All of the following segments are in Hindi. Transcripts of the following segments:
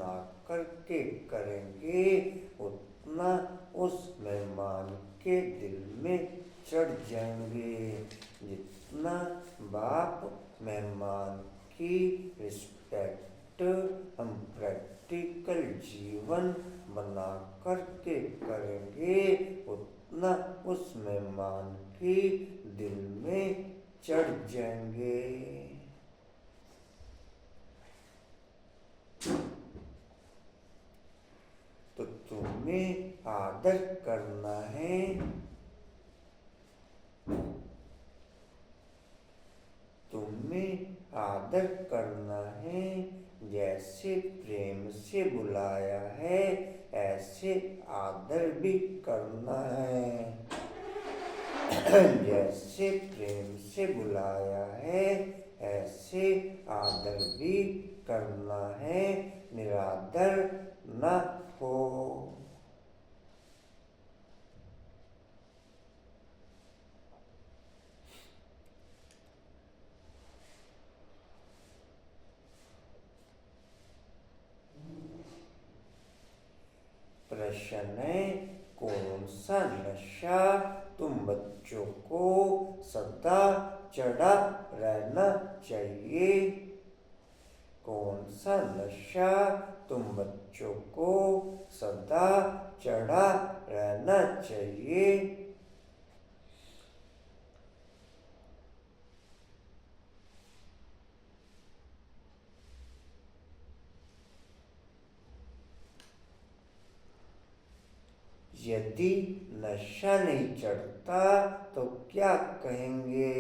बना करके करेंगे उतना उस मेहमान के दिल में चढ़ जाएंगे। जितना बाप मेहमान की रिस्पेक्ट हम प्रैक्टिकल जीवन बना करके करेंगे उतना उस मेहमान की दिल में चढ़ जाएंगे। तो तुम्हें आदर करना है, तुम्हें आदर करना है। जैसे प्रेम से बुलाया है ऐसे आदर भी करना है। जैसे प्रेम से बुलाया है ऐसे आदर भी करना है, निरादर न हो। प्रश्न है, कौन सा नशा तुम बच्चों को सदा चढ़ा रहना चाहिए? कौन सा नशा तुम बच्चों को सदा चढ़ा रहना चाहिए? यदि नशा नहीं चढ़ता तो क्या कहेंगे?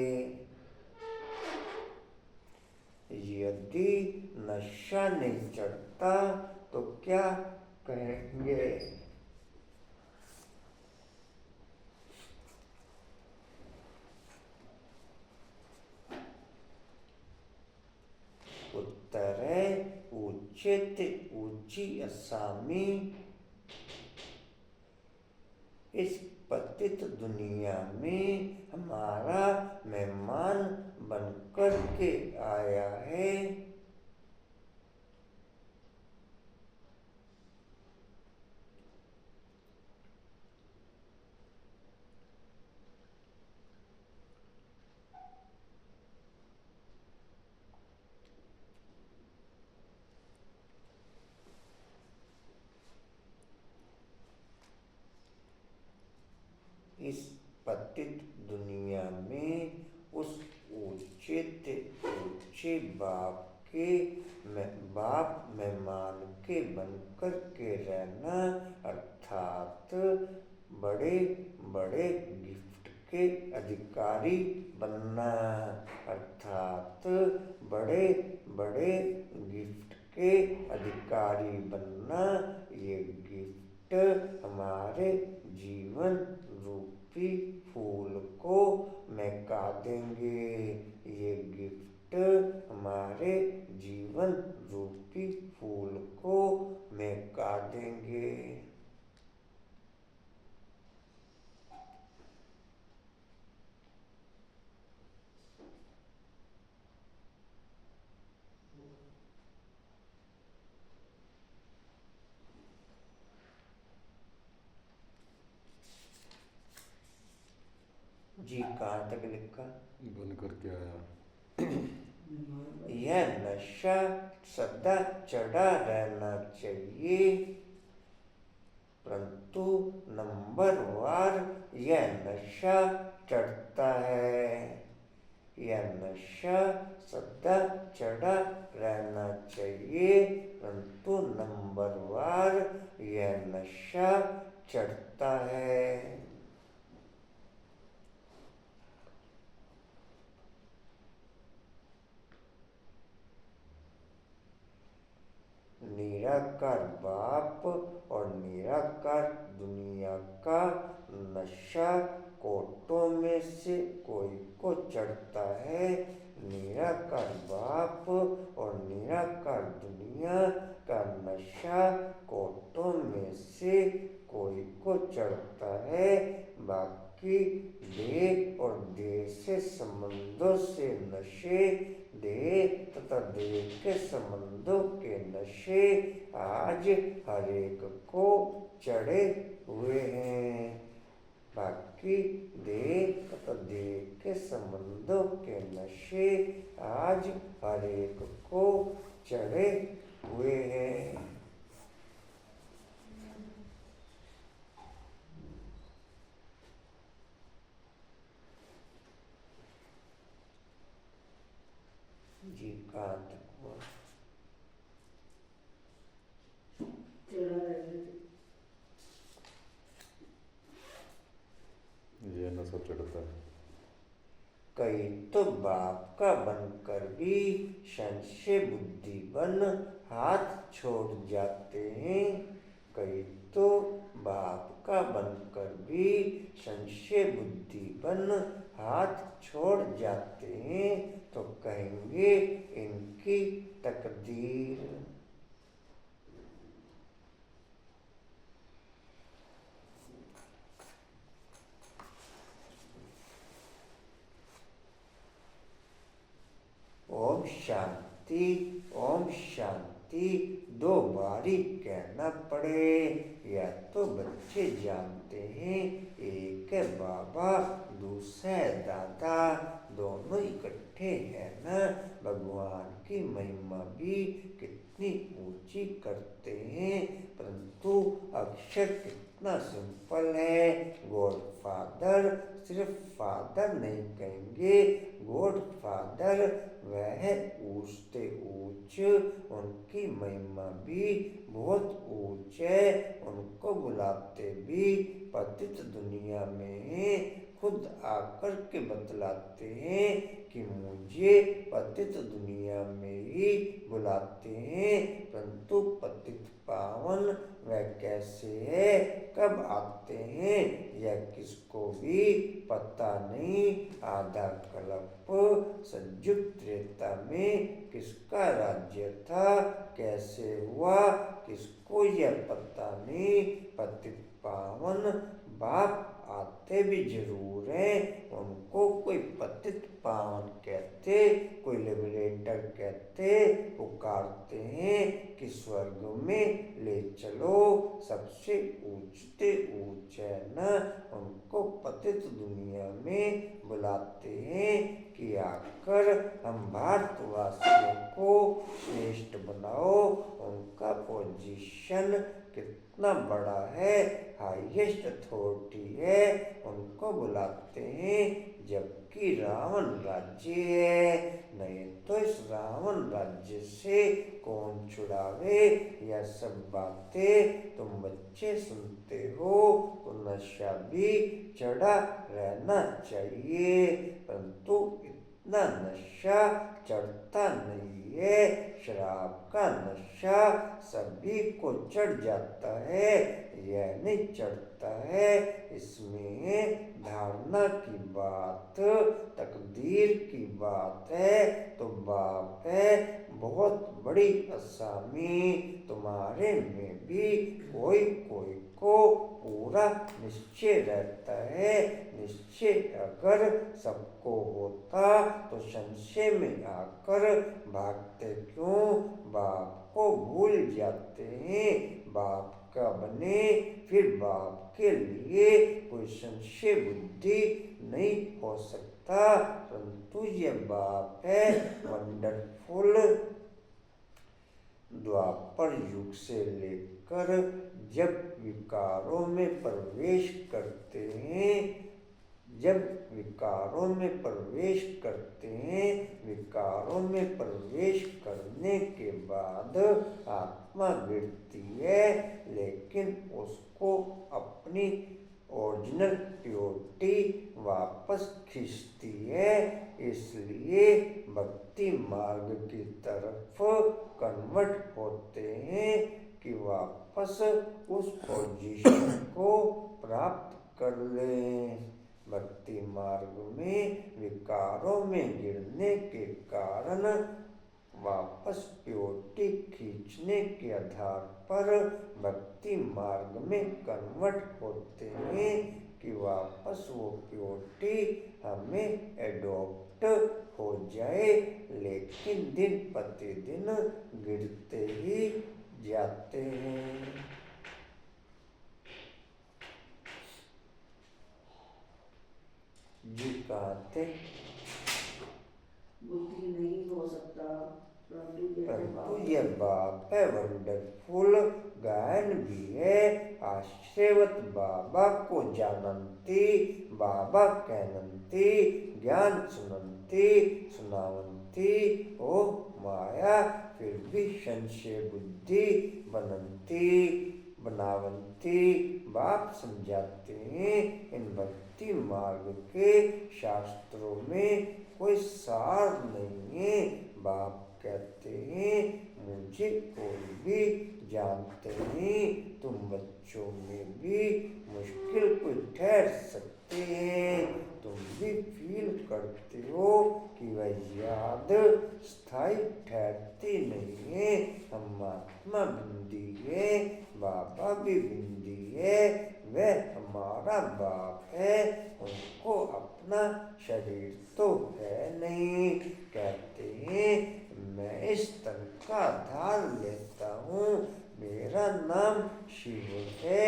यदि नशा नहीं चढ़ता तो क्या कहेंगे? उत्तर है उचित ऊंची असामी। इस पतित दुनिया में हमारा मेहमान बनकर के आया है। इस पतित दुनिया में उस उचित ऊंचे बाप मेहमान के बनकर के रहना, अर्थात बड़े बड़े गिफ्ट के अधिकारी बनना, अर्थात बड़े बड़े गिफ्ट के अधिकारी बनना। ये गिफ्ट हमारे जीवन रूपी फूल को महका देंगे। ये गिफ्ट हमारे जीवन रूपी फूल को महका देंगे। जी कहाँ तक लिखा? बन करके आया। यह नशा सदा चढ़ा रहना चाहिए, परंतु नंबरवार यह नशा चढ़ता है। यह नशा सदा चढ़ा रहना चाहिए, परंतु नंबरवार यह नशा चढ़ता है। निराकार बाप और निराकार दुनिया का नशा कोटों में से कोई को चढ़ता है। निराकार बाप और निराकार दुनिया का नशा कोटों में से कोई को चढ़ता है। बाकी देह और देह से संबंधों से नशे देह तथा देह के संबंधों के नशे आज हर एक को चढ़े हुए हैं। बाकी देह तथा देह के संबंधों के नशे आज हर एक को चढ़े हुए हैं। जी कहाँ तक हुआ? ये नशा चढ़ता है। कई तो बाप का बनकर भी संशय बुद्धि बन हाथ छोड़ जाते हैं। कई तो बाप का बनकर भी संशय बुद्धि बन हाथ छोड़ जाते हैं, तो कहेंगे इनकी तकदीर। ओम शांति, ओम शांति दो बारी कहना पड़े, या तो बच्चे जानते हैं एक है बाबा दूसरा है दादा, दोनों इकट्ठे हैं ना। भगवान की महिमा भी कितनी ऊंची करते हैं, परंतु अक्षर कितना सिंपल है। गॉड फादर सिर्फ फादर नहीं कहेंगे, गॉड फादर वह ऊंचते ऊंच, उनकी महिमा भी बहुत ऊंच है। उनको बुलाते भी पतित दुनिया में हैं, खुद आकर के बतलाते हैं कि मुझे पतित दुनिया में ही बुलाते हैं, परंतु पतित पावन वह कैसे है, कब आते हैं, यह किसको भी पता नहीं। आधा कल्प सतयुग त्रेता में किसका राज्य था, कैसे हुआ, किसको यह पता नहीं। पतित पावन बाप आते भी जरूर हैं, उनको कोई पतित पावन कहते, कोई लिबरेटर कहते, पुकारते हैं कि स्वर्ग में ले चलो, सबसे ऊंचते ऊंच है ना, उनको पतित दुनिया में बुलाते हैं कि आकर हम भारतवासियों को श्रेष्ठ बनाओ। उनका पोजीशन कितना बड़ा है, हाईएस्ट अथॉरिटी है, उनको बुलाते हैं। जबकि रावण राज्य है, नहीं तो इस रावण राज्य से कौन छुड़ावे। यह सब बातें तुम बच्चे सुनते हो, तो नशा भी चढ़ा रहना चाहिए, परंतु इतना नशा चढ़ता नहीं है। शराब का नशा सभी को चढ़ जाता है, यह नहीं चढ़ता है। इसमें धारणा की बात, तकदीर की बात है। तो बाप है बहुत बड़ी असामी, तुम्हारे में भी कोई कोई को पूरा निश्चय रहता है। निश्चय अगर सबको होता तो संशय में आकर भागते क्यों, बाप को भूल जाते हैं। बाप का बने फिर बाप के लिए कोई संशय बुद्धि नहीं हो सकता, परंतु यह बाप है वंडरफुल। द्वापर युग से लेकर जब विकारों में प्रवेश करते हैं, जब विकारों में प्रवेश करते हैं, विकारों में प्रवेश करने के बाद आत्मा गिरती है, लेकिन उसको अपनी ओरिजिनल प्योरिटी वापस खींचती है। इसलिए भक्ति मार्ग की तरफ कन्वर्ट होते हैं कि वापस उस पोजीशन को प्राप्त कर लें। भक्ति मार्ग में विकारों में गिरने के कारण वापस प्योरिटी खींचने के आधार पर भक्ति मार्ग में कन्वर्ट होते हैं कि वापस वो प्योरिटी हमें एडॉप्ट हो जाए, लेकिन दिन प्रतिदिन गिरते ही जाते हैं। जी कहते बुद्धि नहीं हो सकता परंतु यह बाप है वंडरफुल गायन भी है। आश्रयवत बाबा को जानंती, बाबा कहनंती, ज्ञान सुनंती सुनावंती ओ माया, फिर भी संशय बुद्धि बनावंती। बाप समझाते हैं इन भक्ति मार्ग के शास्त्रों में कोई सार नहीं है। बाप कहते हैं मुझे कोई भी जानते नहीं, तुम बच्चों में भी मुश्किल कोई ठहर सकते हैं। तुम भी फील करते हो कि वह याद स्थायी ठहरती नहीं है। हम आत्मा बिंदी है, बाबा भी बिंदी है, वह हमारा बाप है, उनको अपना शरीर तो है नहीं। कहते हैं मैं इस तन का आधार लेता हूँ, मेरा नाम शिव है,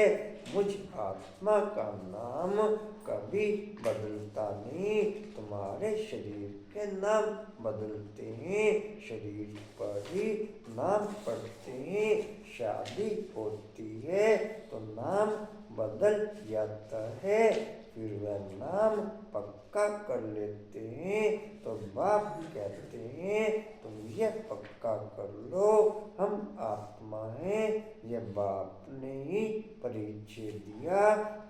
मुझ आत्मा का नाम कभी बदलता नहीं। तुम्हारे शरीर के नाम बदलते हैं, शरीर पर ही नाम पड़ते हैं। शादी होती है तो नाम बदल जाता है, फिर वह नाम पक्का कर लेते हैं। तो बाप कहते हैं तुम यह पक्का कर लो हम आत्मा हैं। यह बाप ने ही परिचय दिया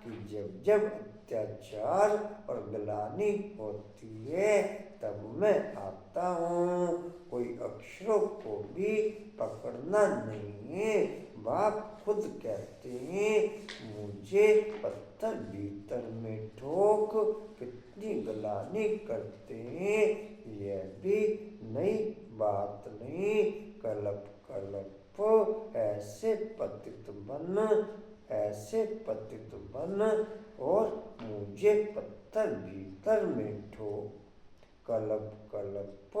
कि जब जब अत्याचार और ग्लानि होती है तब मैं आता हूँ। कोई अक्षरों को भी पकड़ना नहीं है। बाप खुद कहते हैं मुझे पत्थर भीतर में ठोक कितनी ग्लानि करते हैं, यह भी नई बात नहीं। कलप कलप ऐसे पतित बन और मुझे पत्थर भीतर में ठोक। कलप कलप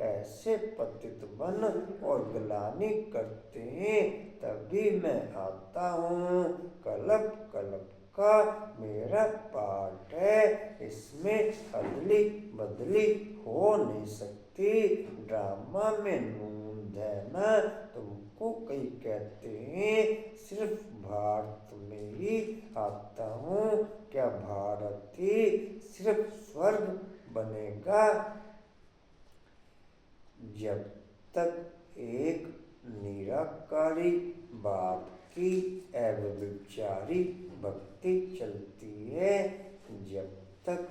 ऐसे पतित बन और ग्लानि करते हैं तभी मैं आता हूँ। कलप कलप का मेरा पार्ट है, इसमें अदली बदली हो नहीं सकती। ड्रामा में नूंद है ना, तुमको कई कहते हैं सिर्फ भारत में ही आता हूँ, क्या भारत ही सिर्फ स्वर्ग बनेगा? जब तक एक निराकारी बाप की अव्यभिचारी भक्ति चलती है, जब तक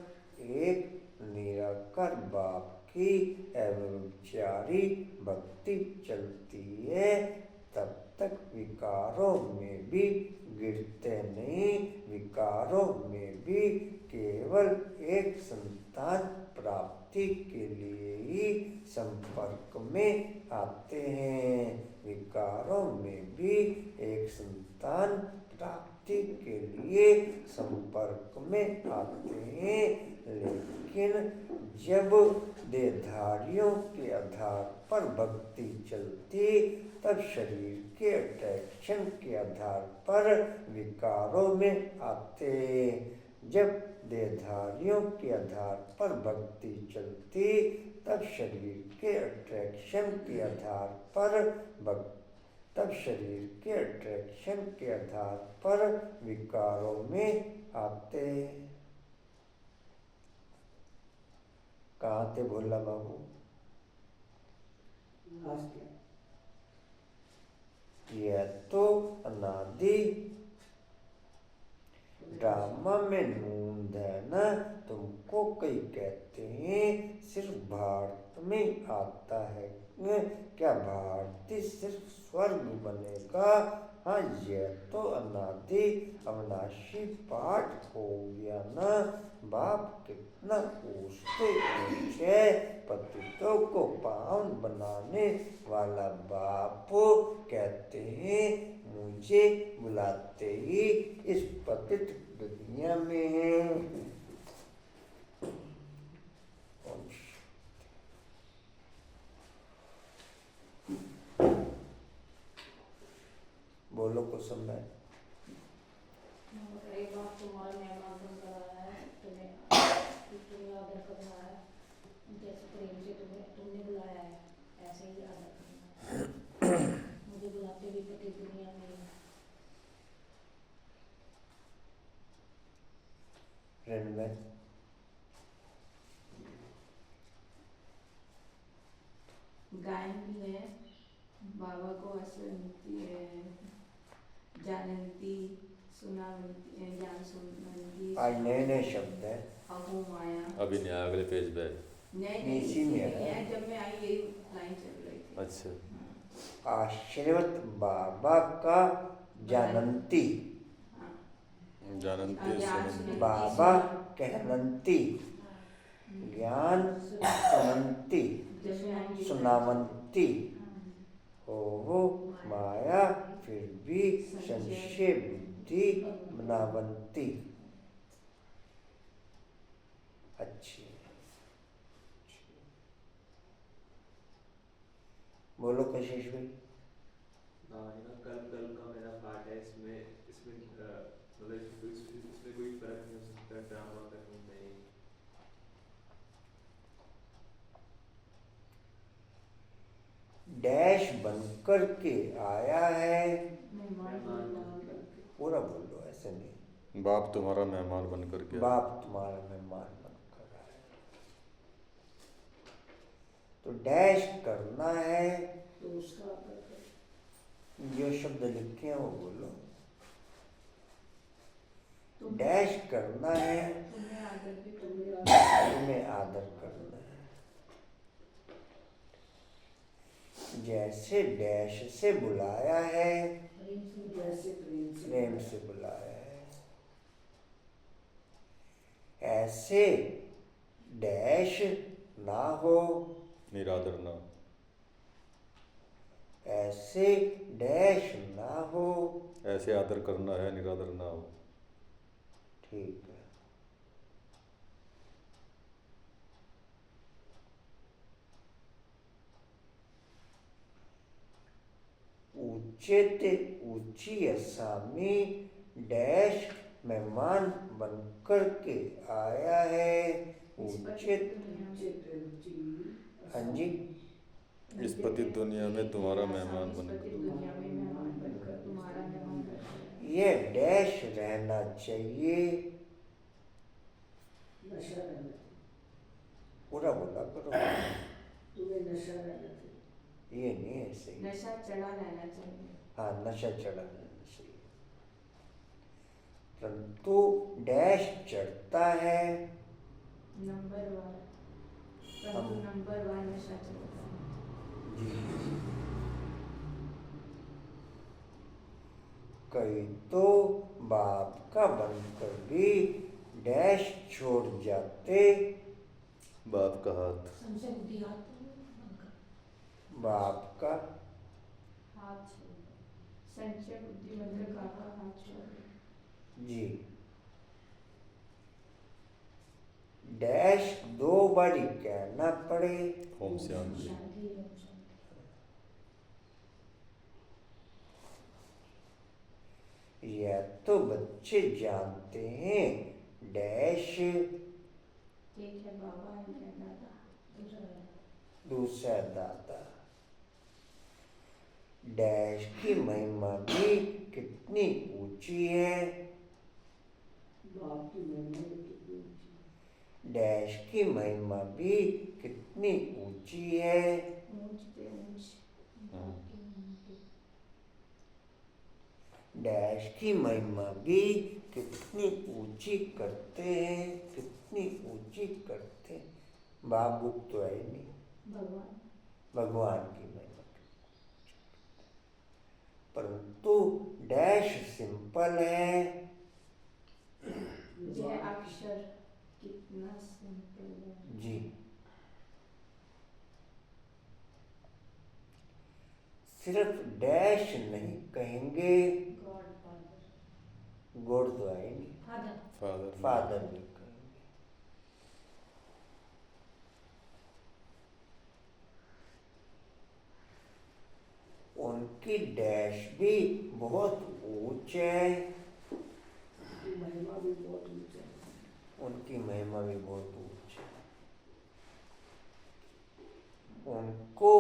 एक निराकार बाप की अव्यभिचारी भक्ति चलती है, तब तक विकारों में भी गिरते नहीं। विकारों में भी केवल एक संतान प्राप्ति के लिए ही संपर्क में आते हैं। विकारों में भी एक संतान प्राप्ति के लिए संपर्क में आते हैं, लेकिन जब देहधारियों के आधार पर भक्ति चलती तब शरीर के अट्रैक्शन के आधार पर विकारों में आते। जब देहधारियों के आधार पर भक्ति चलती तब शरीर के अट्रैक्शन के आधार पर विकारों में आते। कहाँ थे भोला बाबू? यह तो अनादि ड्रामा में नूंद है ना, तुमको कई कहते हैं सिर्फ भारत में आता है, क्या भारती सिर्फ स्वर्ग बनेगा? हाँ, यह तो अनादि अविनाशी पाठ हो गया ना। बाप कितना ऊंचे ऊंचे पतितों को पावन बनाने वाला बाप कहते हैं मुझे बुलाते ही इस पतित दुनिया में। ओम बोलो कुसुम भाई। एक बार तुम्हारा मेहमान बनकर आया है, तुम्हें आदर करना है, जैसे प्रेम से तुमने बुलाया है, ऐसे ही आदर करना है। मुझे बुलाते भी पति दुनिया में। रणबीर गायन भी है, बाबा को हसनती है, जानती, सुनावंती, ज्ञान सुनती। आज नए नए शब्द है। अहूम आया। अभी नहीं आया, अगले पेज पे। नहीं इसी में है, जब मैं आई यही लाइन चल रही थी। अच्छा। आशीर्वाद बाबा का जानंती, जानती सुनती। बाबा कहनंती, ज्ञान सुनंती, सुनावंती, हो माया फिर भी संशय बुद्धि बनावंती। अच्छी बोलो कशिश भाई। कल कल का मेरा पार्ट है, इसमें इसमें मतलब इसमें कोई फर्क नहीं हो सकता, ड्रामा करने में। डैश बनकर के आया है। मेहमान पूरा बोलो, ऐसे नहीं। बाप तुम्हारा मेहमान बनकर के। बाप तुम्हारा मेहमान बनकर आया, तो डैश करना है। तो उसका जो शब्द लिखे हैं वो बोलो। डैश करना है, तुम्हें आदर भी तुम्हें आदर करना है। जैसे डैश से बुलाया है, प्रेम से बुलाया है, ऐसे डैश ना हो, निरादर ना। ऐसे डैश ना हो। ऐसे आदर करना है, निरादर ना हो। ठीक है। ऊंचे ऊंची असामी डैश मेहमान बनकर के आया है। ऊंचे, हाँ जी, इस पतित दुनिया में तुम्हारा मेहमान बनकर। दुनिया में मेहमान बनकर, तुम्हारा मेहमान बनकर। ये डैश रहना चाहिए। नशा रहना, पूरा बोला करो। तुम्हें नशा रहना चाहिए। ये नहीं है सही। नशा चढ़ा रहना चाहिए। हाँ, नशा चढ़ा रहना चाहिए, परंतु डैश चढ़ता है। नंबर वन, परंतु नंबर वन नशा चढ़ता है। जी। कई तो बाप का बनकर भी डैश छोड़ जाते। बाप का हाथ। संशय बुद्धि हाथ बनकर, बाप का हाथ छोड़, संचय बुद्धि बनकर काका हाथ छोड़। जी। डैश दो बारी कहना पड़े। ओम शांति। शांति है। यह तो बच्चे जानते हैं। डैश एक है बाबा, एक है दादा, दूसरा दादा। डैश की महिमा भी कितनी ऊंची है। बाप की महिमा भी कितनी ऊंची। डैश की महिमा भी कितनी ऊंची है। ऊंच पे ऊंच। डैश की महिमा भी कितनी ऊंची करते हैं, कितनी ऊंची करते हैं। बाप बुक तो है ही नहीं, भगवान। भगवान की महिमा। परंतु डैश सिंपल है। यह अक्षर कितना सिंपल है। जी। सिर्फ डैश नहीं कहेंगे, गॉड फादर, गॉड तो आएंगे, फादर, फादर फादर भी कहेंगे। उनकी डैश भी बहुत ऊंच है, महिमा भी बहुत ऊंचा है। उनकी महिमा भी बहुत ऊंच है। उनको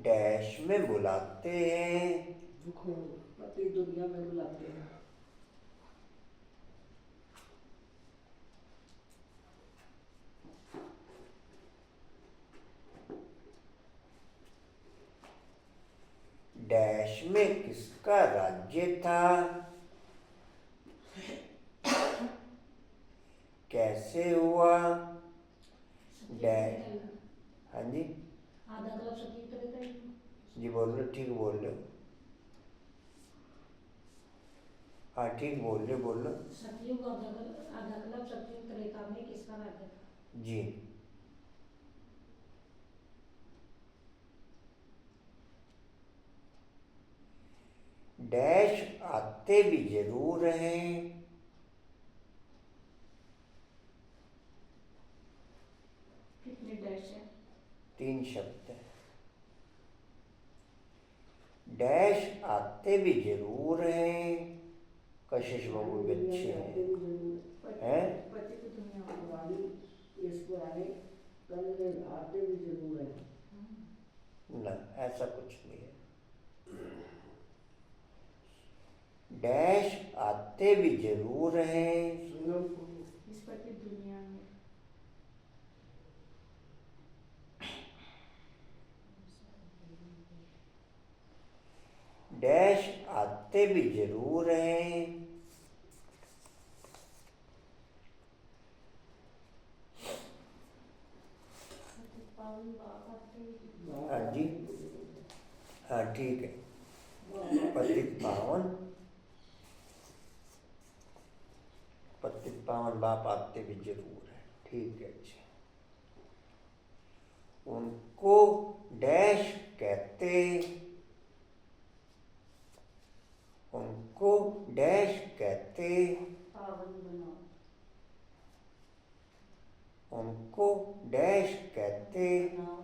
डैश में बुलाते हैं, दुखों पति दुनिया में बुलाते हैं। डैश में किसका राज्य था, कैसे हुआ, डैश। हाँ जी, आधा कलब सतयुग त्रेता युग, जी बोल रहे हो, ठीक बोल रहे हो। हाँ ठीक बोल रहे हो। सतयुग और आधा कलब सतयुग त्रेता में किसका राज्य था? जी, डैश आते भी जरूर हैं, कितने डैश है? 3 शब्द है। डैश आते भी जरूर हैं, कशिश बाबू भी अच्छे आते हैं, भी जरूर हैं? पति तो दुनिया में पुरानी इस पुराने कल में आते भी जरूर है। ना, ऐसा कुछ नहीं है। डैश आते भी जरूर हैं, इस पति दुनिया में डैश आते भी जरूर हैं, पावन बाप आते ही हाँ जी, हाँ ठीक है। पतित पावन बाप आते भी जरूर है, ठीक है जी। उनको डैश कहते, उनको डैश कहते, पावन बनाओ, उनको डैश कहते, बनाओ,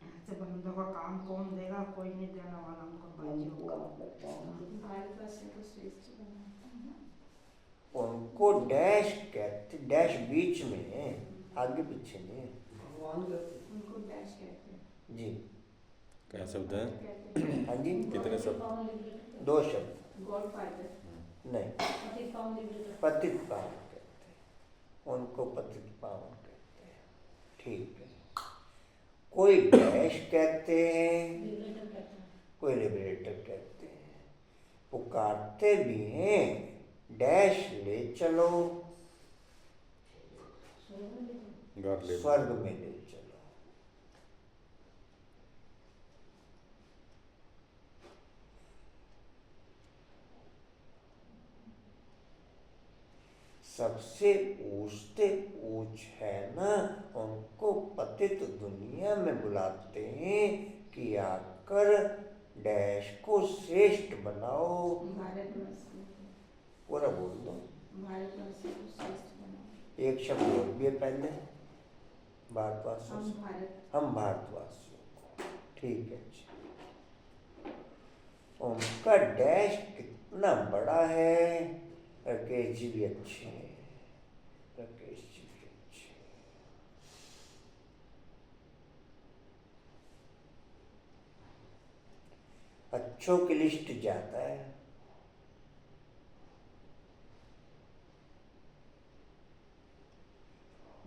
ऐसे बंदों का काम कौन देगा, कोई नहीं देने वाला उनको बाजियों का। भारतवासियों को श्रेष्ठ बनाता है। उनको डैश कहते, डैश बीच में है, आगे पीछे नहीं है। भगवान कहते उनको डैश कहते हैं। जी, क्या शब्द है? कहते हैं हाँ जी, कितने शब्द? पावन लिबरेटर, 2 शब्द गॉड फादर। नहीं, पतित पावन लिबरेटर, पतित पावन कहते हैं, उनको पतित पावन कहते हैं, ठीक है। कोई डैश कहते हैं, लिबरेटर कहते हैं, कोई लिबरेटर कहते हैं। पुकारते भी हैं, डैश ले चलो, स्वर्ग में ले जाओ, घर ले स्वर्ग में ले चलो। सबसे ऊंचते ऊंच है ना, उनको पतित दुनिया में बुलाते हैं कि आकर डैश को श्रेष्ठ बनाओ। भारतवासियों को, पूरा बोल दो, भारतवासियों को श्रेष्ठ बनाओ। एक शब्द और भी है पहले, भारतवासियों हम से, भारत, हम भारतवासियों को, ठीक है जी। उनका डैश कितना बड़ा है, राकेश जी भी अच्छे हैं, राकेश जी भी अच्छे हैं। अच्छों की लिस्ट ज्यादा है,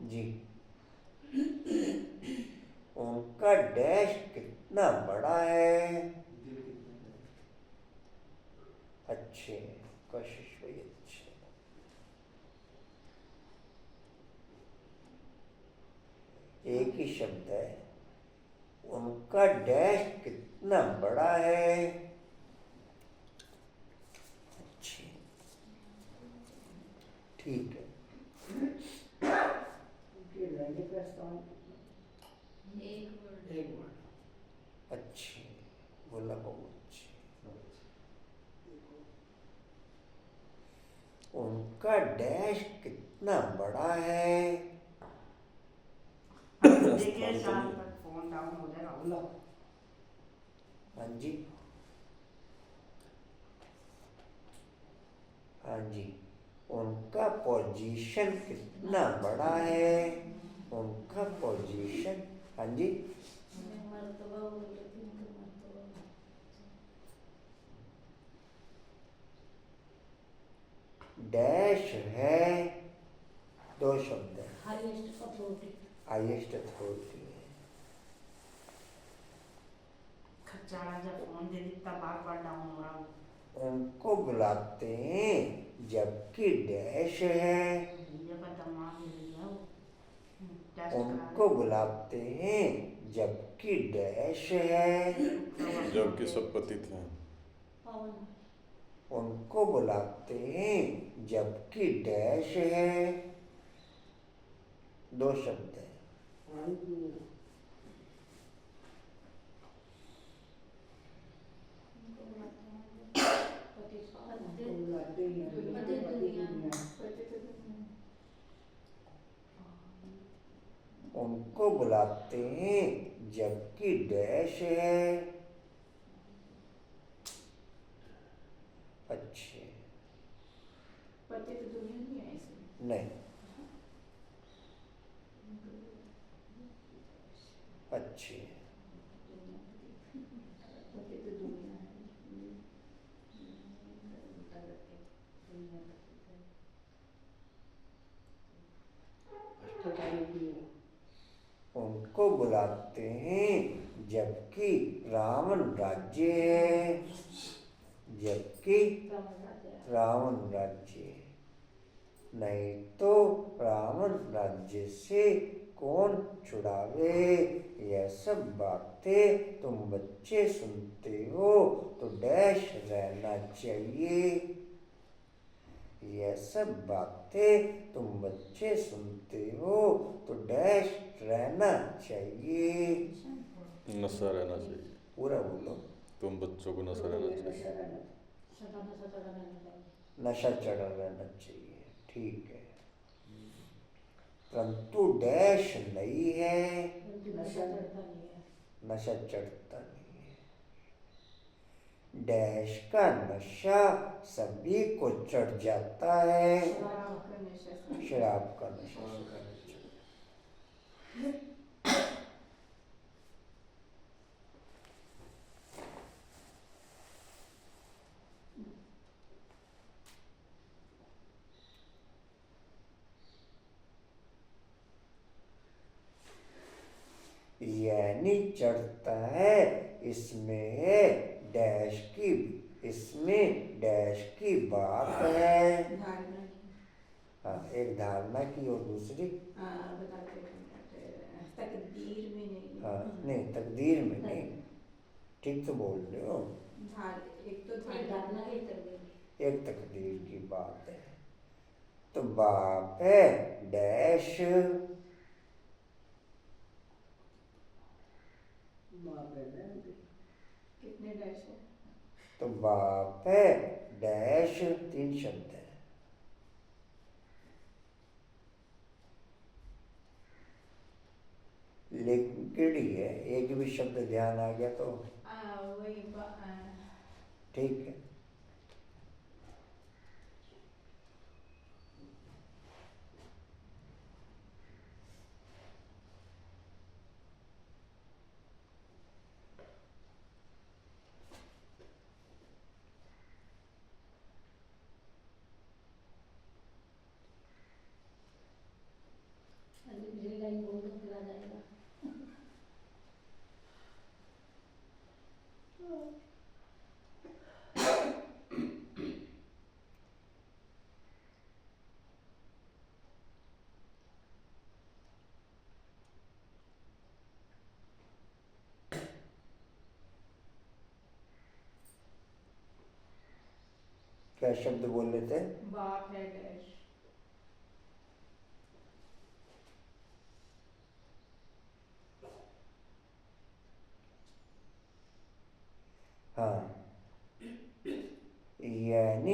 जी। उनका डैश कितना बड़ा है, अच्छे हैं, कशिश भाई अच्छे हैं। एक ही शब्द है, उनका डैश कितना बड़ा है, अच्छे, ठीक है। उनके रहने का स्थान एक वर्ड, एक वर्ड माशाल्लाह बहुत अच्छे। उनका डैश कितना बड़ा है? देखिए स्थान तो शाम नहीं। तक फोन डाउन हो जाएगा। लो हाँ जी, हाँ जी। उनका पोजीशन कितना बड़ा है? उनका पोजीशन, हाँ जी, मर्तबा बोले 3 मर्तबा। डैश है, 2 शब्द है। Highest authority. हाईएस्ट अथॉरिटी है। खच्चारा जब फोन दे दिखता बार बार डाउन हो रहा हूँ। उनको बुलाते हैं जबकि डैश है। भैया का दिमाग हिल गया वो। टेस्ट उनको बुलाते हैं जबकि डैश है। जबकि सब पतित हैं। पावन। उनको बुलाते हैं जबकि डैश है। 2 शब्द है। उनको बुलाते हैं पति दुनिया। उनको बुलाते हैं जबकि डैश है। अच्छे, पति तो दुनिया नहीं है इसमें। नहीं, अच्छे, पति तो दुनिया है। उनको बुलाते हैं जबकि रावण राज्य है। जबकि रावण राज्य है। नहीं तो रावण राज्य से कौन छुड़ावे? यह सब बातें तुम बच्चे सुनते हो तो डैश रहना चाहिए। यह सब बातें तुम बच्चे सुनते हो तो डैश रहना चाहिए। नशा रहना चाहिए। पूरा बोलो। तुम बच्चों को नशा रहना चाहिए। सदा नशा चढ़ा रहना चाहिए। नशा चढ़ा रहना चाहिए, ठीक है। परंतु डैश नहीं है, नशा चढ़ता नहीं है। नशा चढ़ता नहीं है। डैश का नशा सभी को चढ़ जाता है। शराब का नशा से। शराब का नशा। यानी चढ़ता है, इसमें है डैश की, इसमें डैश की बात है। धारणा की। हाँ, एक धारणा की और दूसरी बताते तकदीर में नहीं। हाँ, नहीं तकदीर में नहीं, ठीक तो बोल रहे हो। एक तो एक धारणा धारणा की तकदीर। एक तकदीर की बात है। तो बाप है डैश, कितने डैश है? तो बाप है डैश 3 शब्द है। लिंक्ड है, एक भी शब्द ध्यान आ गया तो वही ठीक है। दूसरी लाइन बोल दो फिर आ जाएगा। क्या शब्द बोल रहे थे? बाप है डैश।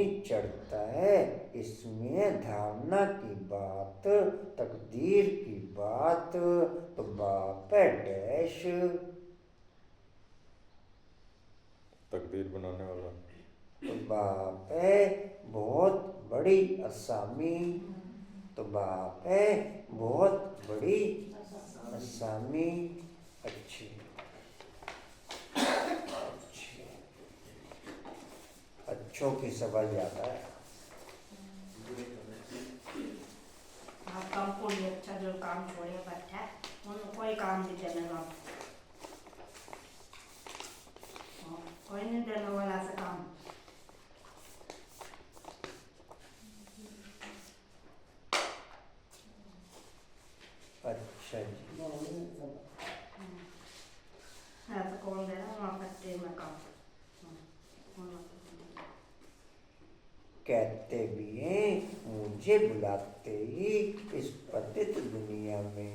नहीं चढ़ता है। इसमें धारणा की बात, तकदीर की बात, तो बाप है डैश। तकदीर बनाने वाला। तो बाप है बहुत बड़ी असामी। तो बाप है बहुत बड़ी असामी। अच्छी अच्छी अच्छों की समझ आता है। बुरे करने से हाँ, काम को नहीं अच्छा जो काम छोड़े बैठा है उन्हें कोई काम नहीं देने का। हाँ, कोई नहीं देने वाला से काम। अच्छा जी। है तो कौन देना वहाँ करते में काम। कहते भी हैं मुझे बुलाते ही इस पतित दुनिया में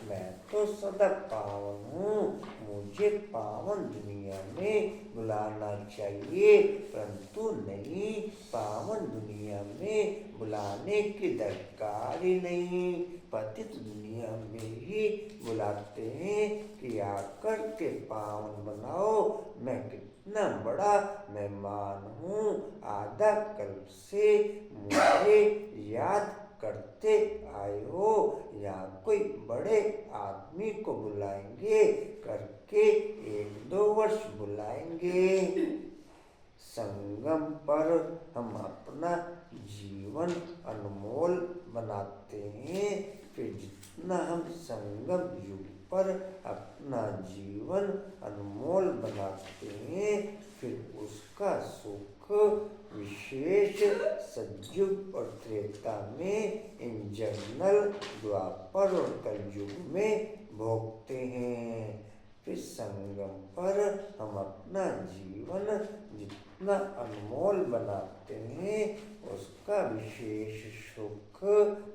मैं तो सदा पावन हूँ। मुझे पावन दुनिया में बुलाना चाहिए, परंतु नहीं, पावन दुनिया में बुलाने की दरकार ही नहीं। पतित दुनिया में ही बुलाते हैं कि आकर के पावन बनाओ। मैं कितना बड़ा मेहमान हूँ। आधा कल्प से मुझे याद करते आए हो। यहाँ कोई बड़े आदमी को बुलाएंगे, करके 1-2 वर्ष बुलाएंगे। संगम पर हम अपना जीवन अनमोल बनाते हैं। फिर जितना हम संगम युग पर अपना जीवन अनमोल बनाते हैं, फिर उसका सुख विशेष सतयुग और त्रेता में, इन जन्नल, द्वापर और कलयुग में भोगते हैं। फिर संगम पर हम अपना जीवन जितना अनमोल बनाते हैं, उसका विशेष सुख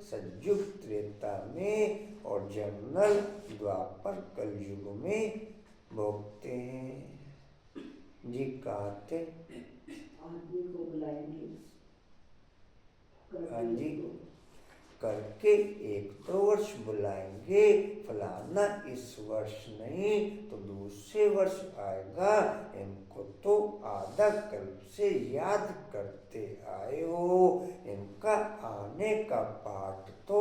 सतयुग त्रेता में और जन्नल, द्वापर, कलयुग में भोगते हैं। जी कहते आदमी को बुलाएंगे। हाँ जी, करके 1-2 वर्ष बुलाएंगे। फलाना इस वर्ष नहीं तो दूसरे वर्ष आएगा। इनको तो आधा कल्प से याद करते आए हो। इनका आने का पाठ तो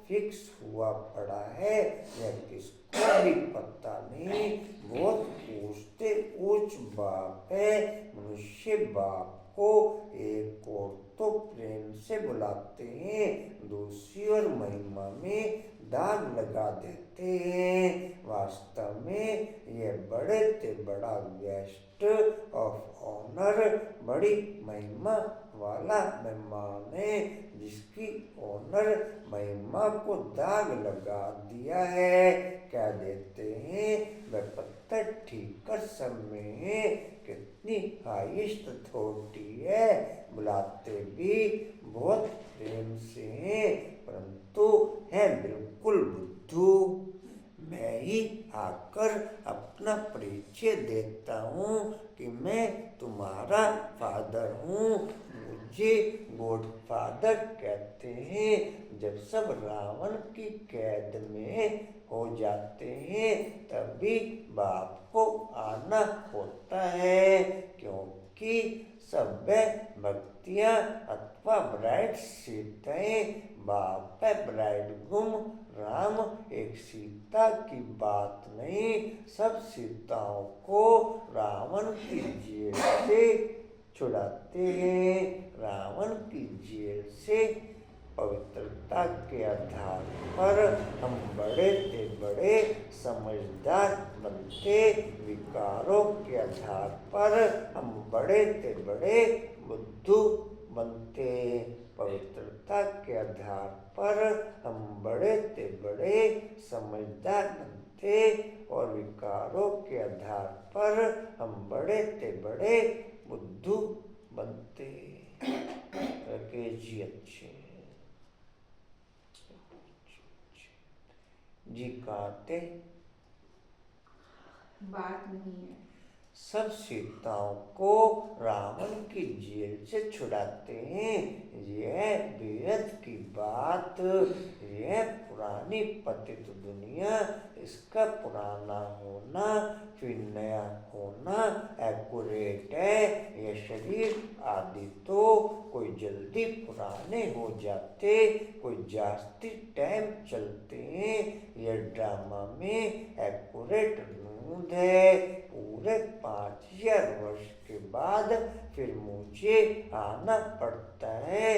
फिक्स हुआ पड़ा है, यह किसको भी पता नहीं। बहुत पूछते ऊंच बाप है। मनुष्य बाप को एक और तो प्रेम से बुलाते हैं, दूसरी ओर महिमा में दाग लगा देते हैं। वास्तव में यह बड़े से बड़ा गेस्ट ऑफ ऑनर, बड़ी महिमा वाला मेहमान है, जिसकी ऑनर महिमा को दाग लगा दिया है। क्या देते हैं वह पत्थर ठीक कर समय है। कितनी हाईएस्ट अथॉरिटी है। बुलाते भी बहुत प्रेम से हैं, परंतु है बिल्कुल बुद्धू। मैं ही आकर अपना परिचय देता हूँ कि मैं तुम्हारा फादर हूँ। मुझे गॉड फादर कहते हैं। जब सब रावण की कैद में हो जाते हैं, तभी बाप को आना होता है, क्योंकि सब भक्तियाँ अथवा ब्राइड सीताएं, बाप है ब्राइडग्रूम। राम एक सीता की बात नहीं, सब सीताओं को रावण की जेल से छुड़ाते हैं। रावण की जेल से पवित्रता के आधार पर हम बड़े से बड़े समझदार बनते। विकारों के आधार पर हम बड़े से बड़े बुद्धू बनते। पवित्रता के आधार पर हम बड़े से बड़े समझदार बनते और विकारों के आधार पर हम बड़े से बड़े बुद्धू बनते। जी अच्छे जी कहते बात नहीं है। सब सीताओं को रावण की जेल से छुड़ाते हैं। यह बेहद की बात, यह पुरानी पतित दुनिया, इसका पुराना होना फिर नया होना एक्यूरेट है। यह शरीर आदि तो कोई जल्दी पुराने हो जाते, कोई जास्ती टाइम चलते हैं। यह ड्रामा में एक्यूरेट नूंद है। पूरे 5000 वर्ष के बाद फिर मुझे आना पड़ता है।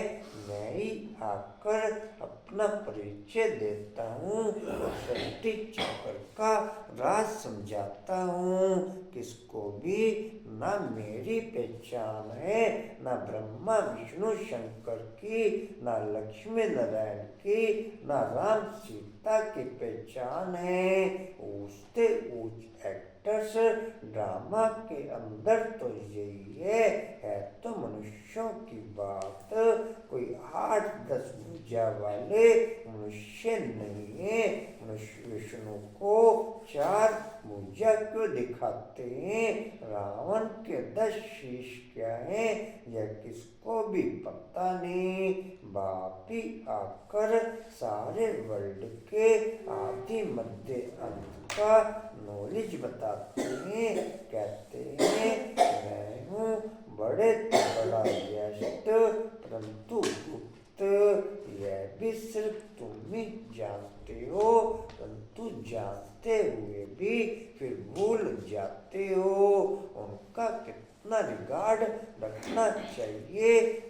मैं ही आकर अपना परिचय देता हूँ और सृष्टि चक्र का राज समझाता हूँ। किसको भी ना मेरी पहचान है, ना ब्रह्मा विष्णु शंकर की, ना लक्ष्मी नारायण की, ना राम सीता की पहचान है। ऊंचते ऊंच एक्टर्स ड्रामा के अंदर तो यही है तो मनुष्यों की बात। कोई 8-10 भुजा वाले मनुष्य नहीं है। मनुष्य विष्णु को 4 भुजा क्यों दिखाते हैं? रावण के 10 शीश क्या है यह किसको भी पता नहीं। बाप ही आकर सारे वर्ल्ड के आदि मध्य अंत का नॉलेज बताते हैं। कहते हैं मैं हूँ बड़े बड़ा ज्येष्ठ परंतु गुप्त। यह भी सिर्फ तुम ही जानते हो, परंतु जानते हुए भी फिर भूल जाते हो। उनका कितना रिगार्ड रखना चाहिए,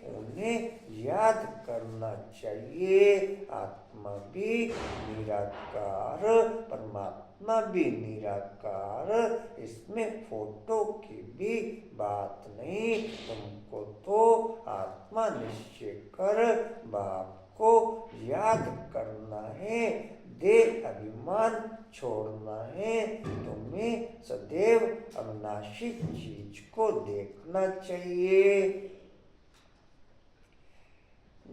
उन्हें याद करना चाहिए। आत्मा भी निराकार, परमात्मा भी निराकार, इसमें फोटो की भी बात नहीं। तुमको तो आत्मा निश्चय कर बाप को याद करना है, देह अभिमान छोड़ना है। तुम्हें सदैव अविनाशी चीज को देखना चाहिए।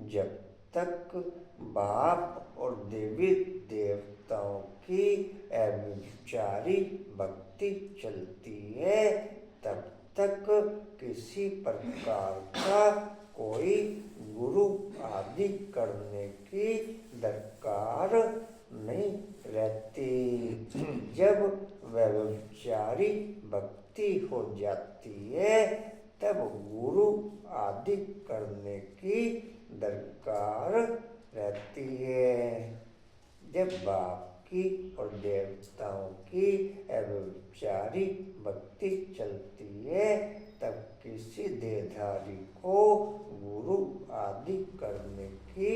जब तक बाप और देवी देवताओं की अविचारी भक्ति चलती है तब तक किसी प्रकार का कोई गुरु आदि करने की दरकार नहीं रहती। जब व्यभिचारी भक्ति हो जाती है तब गुरु आदि करने की दरकार रहती है। जब बाप की और देवताओं की व्यभिचारी भक्ति चलती है तब किसी देहधारी को गुरु आदि करने की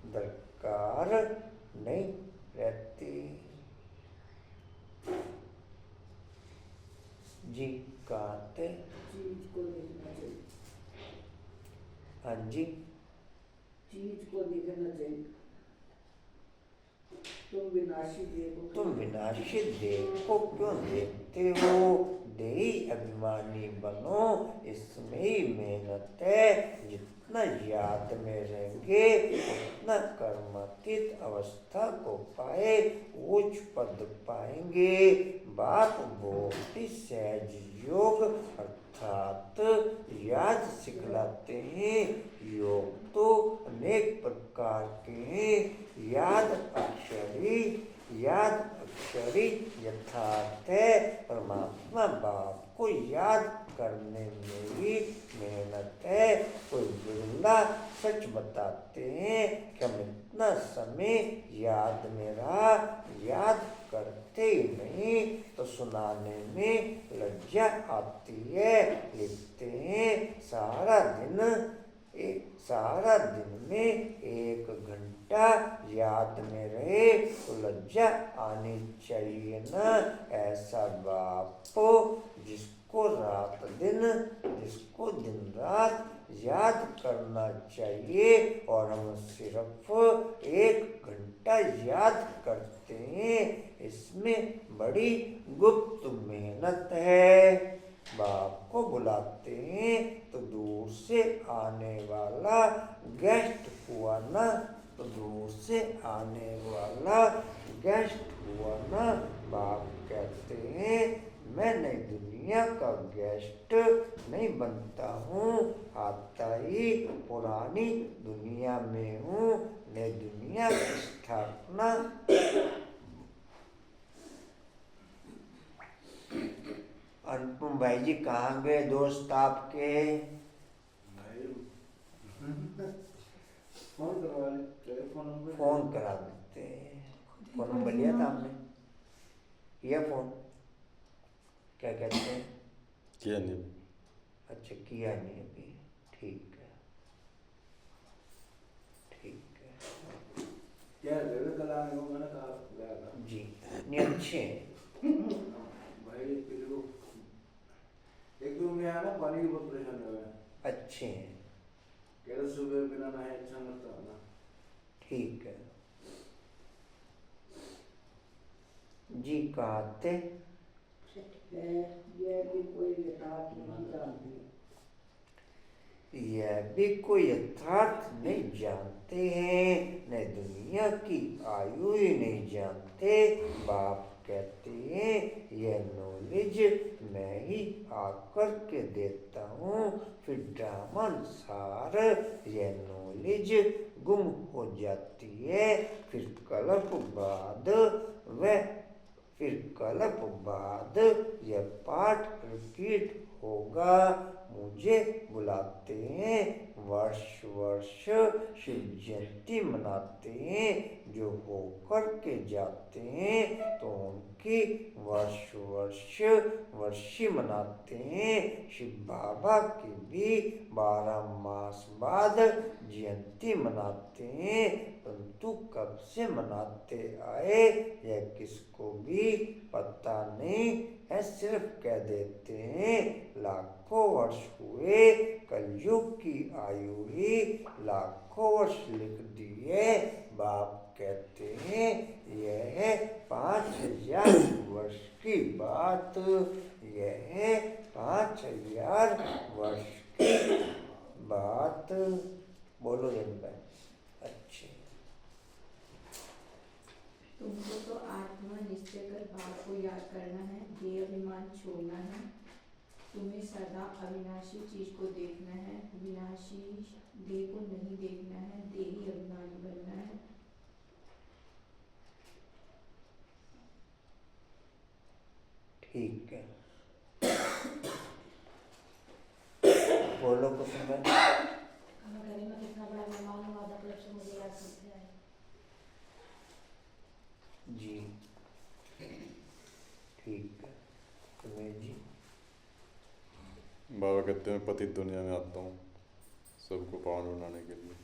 दरकार नहीं रहती। जी कहते चीज को देखना चाहिए, हाँ जी चीज को देखना चाहिए। तुम विनाशी देखो, तुम विनाशी देह को क्यों देखते हो? देही अभिमानी बनो, इसमें ही मेहनत है। जितना याद में रहेंगे उतना कर्मातीत अवस्था को पाए उच्च पद पाएंगे। बाप बहुत ही सहज योग अर्थात याद सिखलाते हैं। योग तो अनेक प्रकार के हैं। याद अक्षरी यथार्थ है। परमात्मा बाप को याद करने में ही मेहनत है। कोई बिरला सच बताते हैं कि हम इतना समय याद में रहा, याद करते ही नहीं तो सुनाने में लज्जा आती है। लिखते हैं सारा दिन में 1 घंटा याद में रहे तो लज्जा आनी चाहिए ना। ऐसा बाप जिसको दिन रात याद करना चाहिए और हम सिर्फ 1 घंटा याद करते हैं, इसमें बड़ी गुप्त मेहनत है। बाप को बुलाते हैं तो दूर से आने वाला गेस्ट हुआ ना, तो दूर से आने वाला गेस्ट हुआ ना। बाप कहते हैं मैं नई दुनिया का गेस्ट नहीं बनता हूँ, आता ही पुरानी दुनिया में हूँ। नई दुनिया की स्थापना अनुपम भाई जी कहाँ गए दोस्त आपके? फोन करवा ले, टेलीफोन नंबर फोन करा देते हैं। फोन नंबर लिया था आपने? किया फोन? क्या कहते हैं? किया नहीं। अच्छा किया नहीं अभी, ठीक है ठीक है। क्या जगह कल आने को मैंने कहा गया था जी नहीं अच्छे हैं। भाई, किसी को एक दो में आया ना, पानी की बहुत परेशानी हो गया। अच्छे हैं, कह रहे सुबह बिना नहाए अच्छा लगता है ना। ठीक है जी। कहाँ थे? ये भी कोई यथार्थ नहीं जानती। यह भी कोई यथार्थ नहीं जानते हैं, न दुनिया की आयु ही नहीं जानते। बाप कहते हैं यह नॉलेज मैं ही आकर के देता हूँ, फिर ड्रामा अनुसार यह नॉलेज गुम हो जाती है। फिर कल्प बाद यह पाठ रिपीट होगा। मुझे बुलाते हैं, वर्ष वर्ष शिव जयंती मनाते हैं, जो होकर के जाते हैं तो उनकी वर्ष वर्ष वर्षी मनाते हैं। शिव बाबा की भी 12 मास बाद जयंती मनाते हैं, परंतु कब से मनाते आए यह किसको भी पता नहीं है, सिर्फ कह देते हैं लाखों वर्ष हुए, कलयुग की आयु ही लाखों वर्ष लिख दिए। बाप कहते हैं यह 5000 वर्ष की बात, यह 5000 वर्ष की बात। बोलो जन भाई। अच्छे तुमको तो आत्मा निश्चय कर भाव को याद करना है, देह अभिमान छोड़ना है। तुम्हें सदा अविनाशी चीज को देखना है, विनाशी देह को नहीं देखना है, देही अभिमानी बनना है। ठीक है बोलो कुछ में। कहा घर में कितना बड़ा मेहमान हुआ था, क्लब से मुझे याद करते आए। जी ठीक है। तुम्हें जी बाबा कहते हैं पतित दुनिया में आता हूँ सबको पावन बनाने के लिए,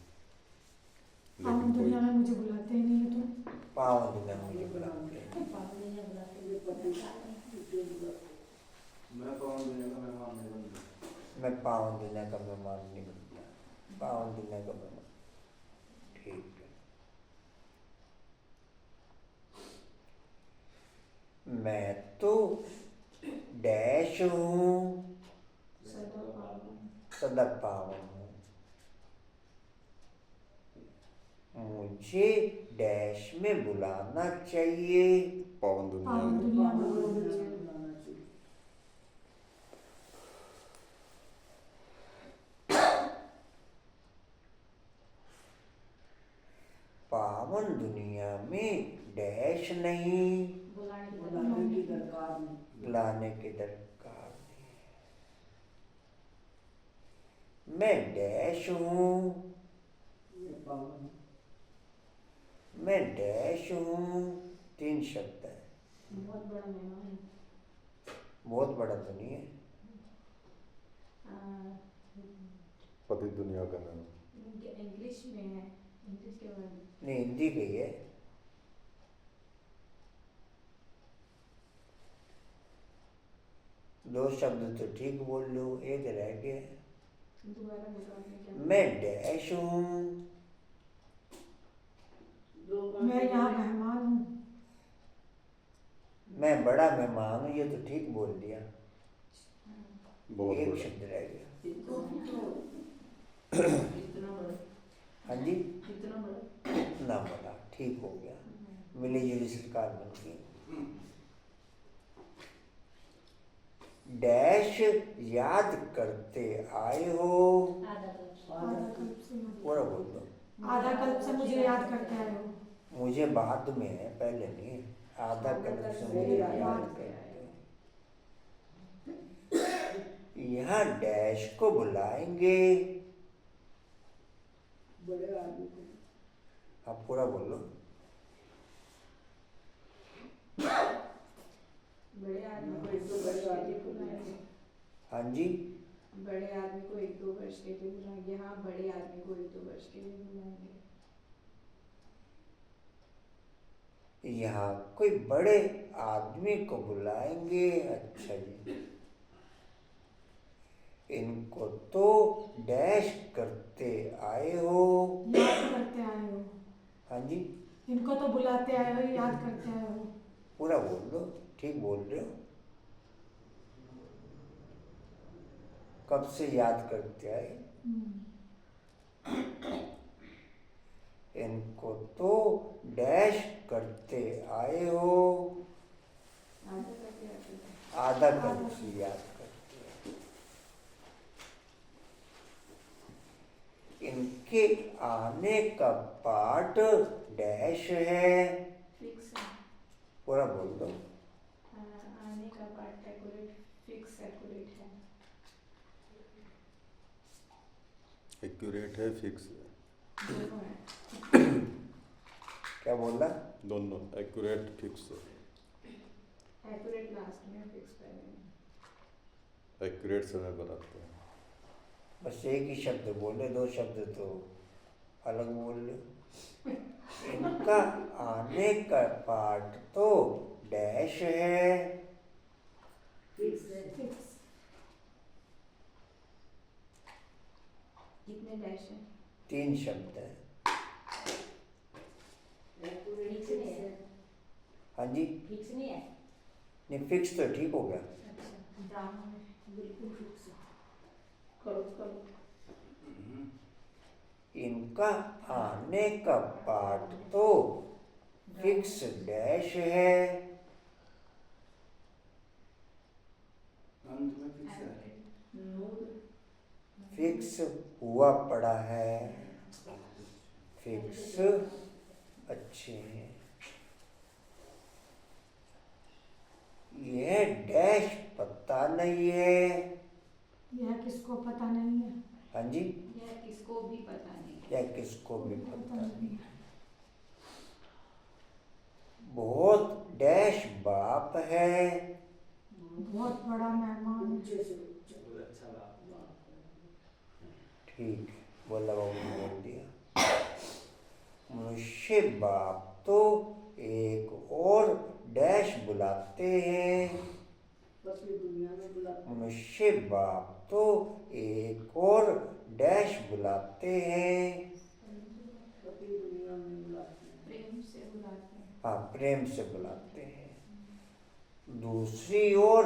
हम लेकिन दुनिया कोई में मुझे बुलाते ही नहीं है तो पावन दुनिया मुझे बुलाते हैं। पापा ने जब बुलाते ये पति हैं मैं कौन दुनिया का मेहमान नहीं बनता। मैं पावन दुनिया का मेहमान नहीं बनता, पावन दुनिया का मेहमान। ठीक है। मैं तो डैश हूँ, सदा पावन हूँ। मुझे डैश में बुलाना चाहिए, पावन दुनिया पावन में। दुनिया में बुलाना चाहिए। पावन दुनिया में डैश नहीं, बुलाने की दरकार नहीं। बुलाने की दरकार नहीं। मैं डैश हूँ, ये पावन मैं डैश हूँ, 3 शब्द है। बहुत बड़ा मेहमान है। बहुत बड़ा तो नहीं है। पतित दुनिया का नाम। इंग्लिश में है, इंग्लिश के वर्ड नहीं हिंदी की है। दो शब्द तो ठीक बोल लो, एक रह गया। दोबारा बोलो आपने क्या मैं डैश हूँ, मैं यहाँ मेहमान हूँ। मैं बड़ा मेहमान हूँ, ये तो ठीक बोल दिया। बहुत एक बड़ा। शब्द रह गया। इतना बड़ा, हाँ जी इतना बड़ा। इतना बड़ा ठीक हो गया, मिली जुली सरकार बन गई। डैश याद करते आए हो। आधा कल्प से। आधा कल्प से पूरा बोल दो। आधा कल्प से मुझे याद करते आए हो। मुझे बाद में है, पहले नहीं है। आधा कल्प से मुझे याद करते हैं। यहाँ डैश को बुलाएंगे। बड़े आदमी को आप पूरा बोलो। बड़े आदमी को 1-2 वर्ष के लिए बुलाएंगे। हाँ जी, बड़े आदमी को 1-2 वर्ष के लिए बुलाएंगे। हाँ, बड़े आदमी को 1-2 वर्ष के लिए बुलाएंगे। यहाँ कोई बड़े आदमी को बुलाएंगे। अच्छा जी, इनको तो डैश करते आए हो। याद करते आए हो। हाँ जी, इनको तो बुलाते आए हो, याद करते आए हो। पूरा बोल दो, ठीक बोल रहे हो। कब से याद करते आए? इनको तो डैश करते आए हो। आधा करके आते हैं। आधा कल्प से याद करते हैं। इनके आने का पार्ट डैश है। फिक्स है। पूरा बोल दो। आने का पार्ट एक्यूरेट, फिक्स एक्यूरेट है। एक्यूरेट है, फिक्स है। दोनों है। क्या बोला? दोनों एक्यूरेट फिक्स है। एक्यूरेट लास्ट में, फिक्स पहले में। एक्यूरेट समय बताते हैं। बस एक ही शब्द बोले, 2 शब्द तो अलग बोल रहे हो। इनका आने का पार्ट तो डैश है। फिक्स। कितने डैश है? 3 शब्द है। फिक्स नहीं है। हाँ जी, फिक्स नहीं है। नहीं फिक्स तो ठीक हो गया। ड्रामा में बिल्कुल फिक्स है। करो। इनका आने का पार्ट तो फिक्स डैश है। अंत में फिक्स है। फिक्स हुआ पड़ा है। फिक्स अच्छे हैं। यह डैश पता नहीं है। यह किसको पता नहीं है। हाँ जी, यह किसको भी पता नहीं। यह किसको भी पता नहीं है। बहुत डैश बाप है। बहुत बड़ा मेहमान। बहुत अच्छा बात। ठीक है, बोला बाबू ने बोल दिया। मनुष्य बाप तो एक और डैश बुलाते हैं। मनुष्य बाप तो एक और डैश बुलाते हैं। प्रेम से बुलाते हैं। हाँ, प्रेम से बुलाते हैं। दूसरी ओर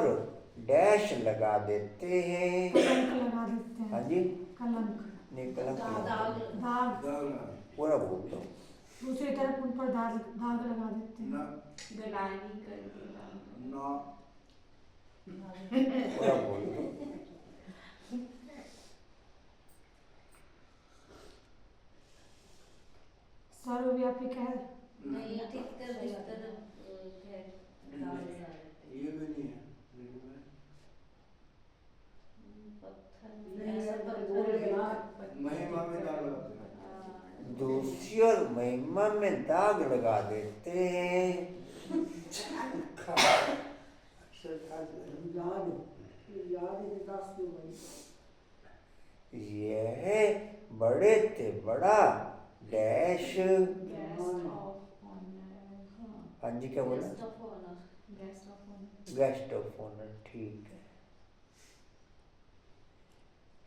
डैश लगा देते हैं। कलंक लगा देते हाँ हैं। जी, कलंक, नहीं कलंक दाग लगा देते। दाग। पूरा बोल दो। दूसरी तरफ उन पर दाग लगा देते हैं। गलानी करके पूरा बोल दो। सर्वव्यापी कह। नहीं ठीक कर बिस्तर है। ये भी नहीं है। महिमा में दाग लगाते हैं। दूसरी ओर महिमा में दाग लगा देते हैं। यह बड़े ते बड़ा डैश। हाँ जी, क्या बोला? गेस्ट ऑफ ऑनर, ठीक है।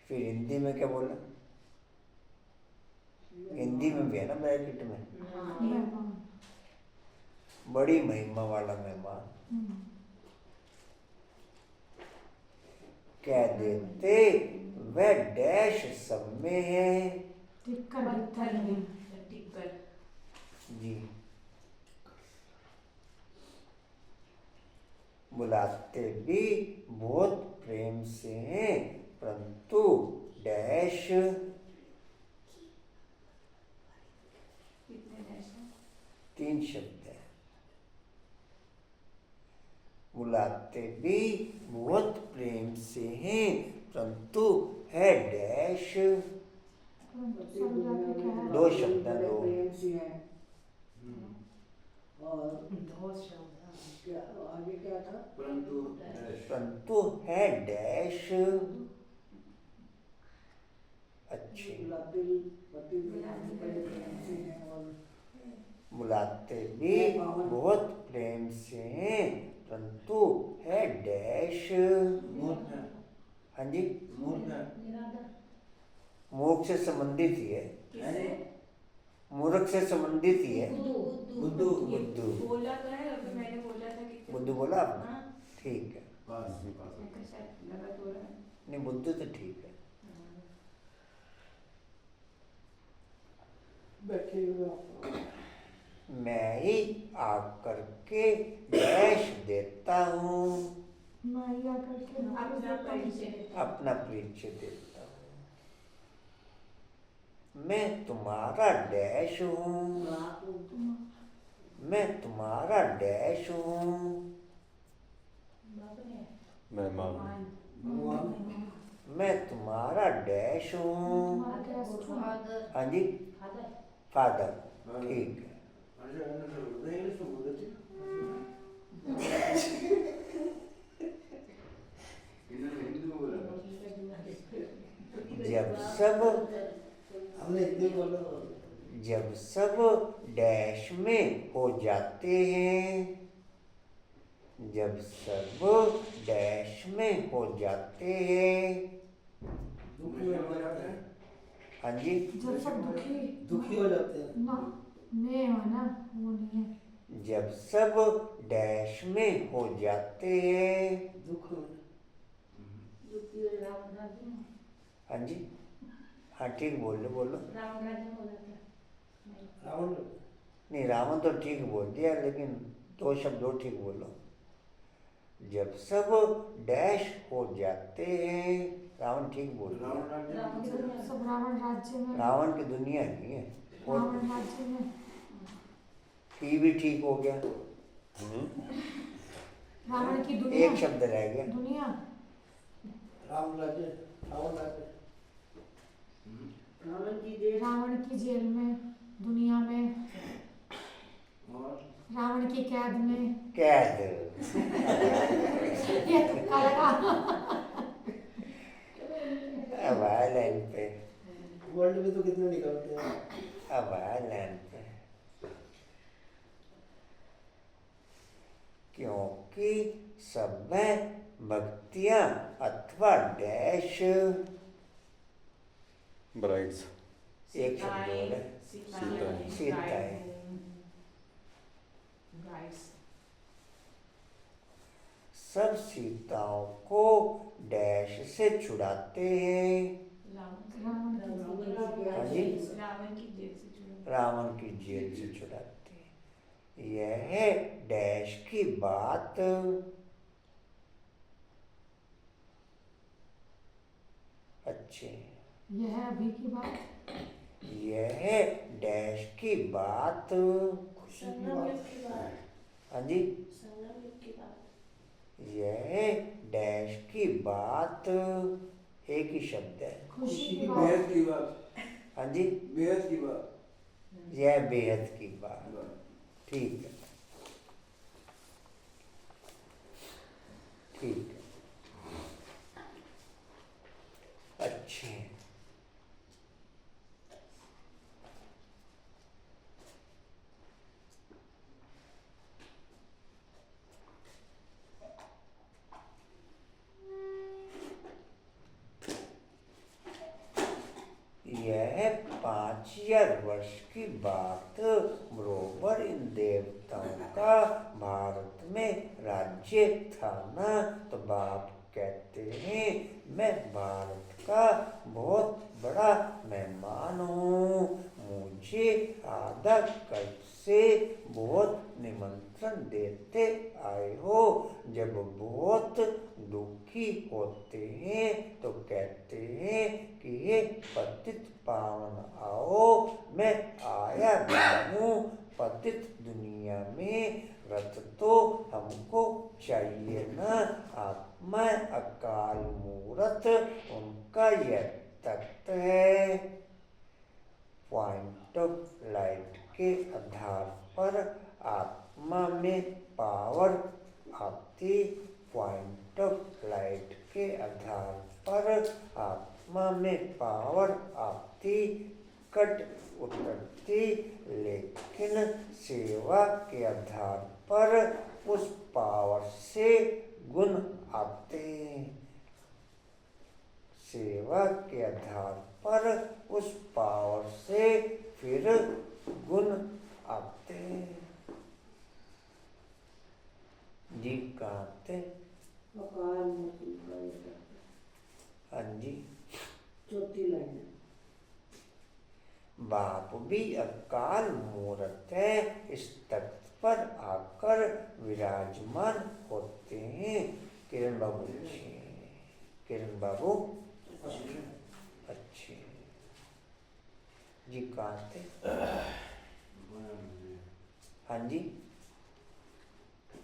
फिर हिंदी में क्या बोला? हिंदी में भी है ना ब्रैकेट में। मेहमान। बड़ी महिमा वाला मेहमान। कह देते वह डैश सब में है। टिक्कर भीतर में। टिक्कर। जी, बुलाते भी बहुत प्रेम से हैं, परंतु डैश कितने डैश हैं? 3 शब्द है। बुलाते भी बहुत प्रेम से हैं, परंतु है डैश सब जाके क्या है? 2 शब्द है, 2। प्रेम से है और दो शब्द हैं। क्या आगे क्या था? परंतु परंतु है डैश अच्छे। गुलाबी पति बड़े प्रेम से है और बुलाते भी बहुत प्रेम से हैं, परंतु है डैश। मूर्ख है, हाँ जी, मूर्ख है, निरादर मूर्ख से संबंधित ही है, किससे? मूर्ख से संबंधित ही है। बुद्धू, ये बुद्धू। बोला तो है, अभी मैंने बोला था कि बुद्धू बोला आपने? हाँ, ठीक है, पास मैं कहा शायद गलत हो रहा है। नहीं बुद्धू तो ठीक है। बैठे हुए आप। मैं ही आकर के डैश देता हूँ, मैया करके अपना परिचय। अपना परिचय देता हूँ। मैं तुम्हारा डैश हूँ, मैं तुम्हारा डैश हूँ। मेहमान, मैं तुम्हारा डैश हूँ। फादर हाँ जी, फादर फादर, ठीक है। इंग्लिश में बोल देती इन्होंने हिंदी में बोला जब सब हमने हिंदी बोला। जब सब डैश में हो जाते हैं, जब सब डैश में हो जाते हैं। दुखी हो जाते हैं, हाँ जी, जब सब दुखी दुखी हो जाते हैं। ना मैं हो ना वो नहीं है। जब सब डैश में हो जाते हैं। दुख युक्ति और रावण राज्य में हाँ जी, हाँ ठीक बोल लो, बोलो। रावण राज्य में हो जाता है रावण नहीं, रावण तो ठीक बोल दिया, लेकिन 2 शब्द और ठीक बोलो। जब सब डैश हो जाते हैं, रावण ठीक बोल दिया। रावण राज्य रावण जब दुनिया सब रावण राज्य में, रावण की दुनिया नहीं है, और रावण राज्य में, की भी ठीक हो गया, रावण की दुनिया, एक शब्द रह गया। दुनिया, रावण राज्य, रावण राज्य, रावण की जेल में, दुनिया में, और रावण की कैद में। कैद। ये तुक्का लगा। अब आया लाइन पे, वर्ल्ड में तो कितने निकलते हैं। अब आया लाइन पे। क्योंकि सब में भक्तियां अथवा डैश, ब्राइड्स, एक शब्द और है, सीताएं। सीताएं। सब सीताओं को डैश से छुड़ाते हैं। रावण की हाँ जी, रावण की जेल से छुड़ा। रावण की जेल से छुड़ाते हैं। यह डैश की बात अच्छे, यह अभी की बात, यह डैश की बात। संगम युग की बात, हाँ जी, संगम युग की बात, यह डैश की बात, एक ही शब्द है। खुशी की बेहद बात, की बात, हाँ जी, बेहद की बात, यह बेहद की बात, ठीक है, ठीक है, अच्छे। यह 5000 वर्ष की बात, बरोबर इन देवताओं का भारत में राज्य था ना, तो बाप कहते हैं मैं भारत का बहुत बड़ा मेहमान हूँ, मुझे आधा कल्प से बहुत निमंत्रण देते आए हो। जब बहुत दुखी होते हैं तो कहते हैं कि हे पतित पावन आओ, मैं आया भी हूँ। पतित दुनिया में रथ तो हमको चाहिए ना, आत्मा अकाल मूरत उनका यह तख्त है। पॉइंट ऑफ लाइट के आधार पर आत्मा में पावर आती, पॉइंट ऑफ लाइट के आधार पर आत्मा में पावर आती, कट उतरती, लेकिन सेवा के आधार पर उस पावर से गुण आते। सेवा के आधार पर उस पावर से फिर गुण आते। जी कहते अकाल मूर्ति का ये तत्व। हाँ जी। चौथी लाइन है। बाप भी अकाल मूरत है, इस तख्त पर आकर विराजमान होते हैं। किरण बाबू जी, किरण बाबू अच्छे जी कहते हाँ जी।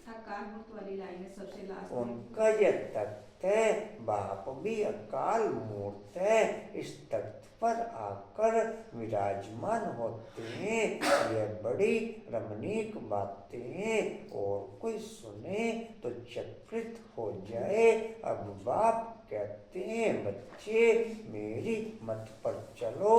अकाल मूर्त वाली लाइन है सबसे लास्ट में। उनका यह तख्त है, बाप भी अकाल मूर्त है, इस तख्त पर आकर विराजमान होते हैं। यह बड़ी रमणीक बातें हैं, और कोई सुने तो चकित हो जाए। अब बाप कहते हैं, बच्चे मेरी मत पर चलो,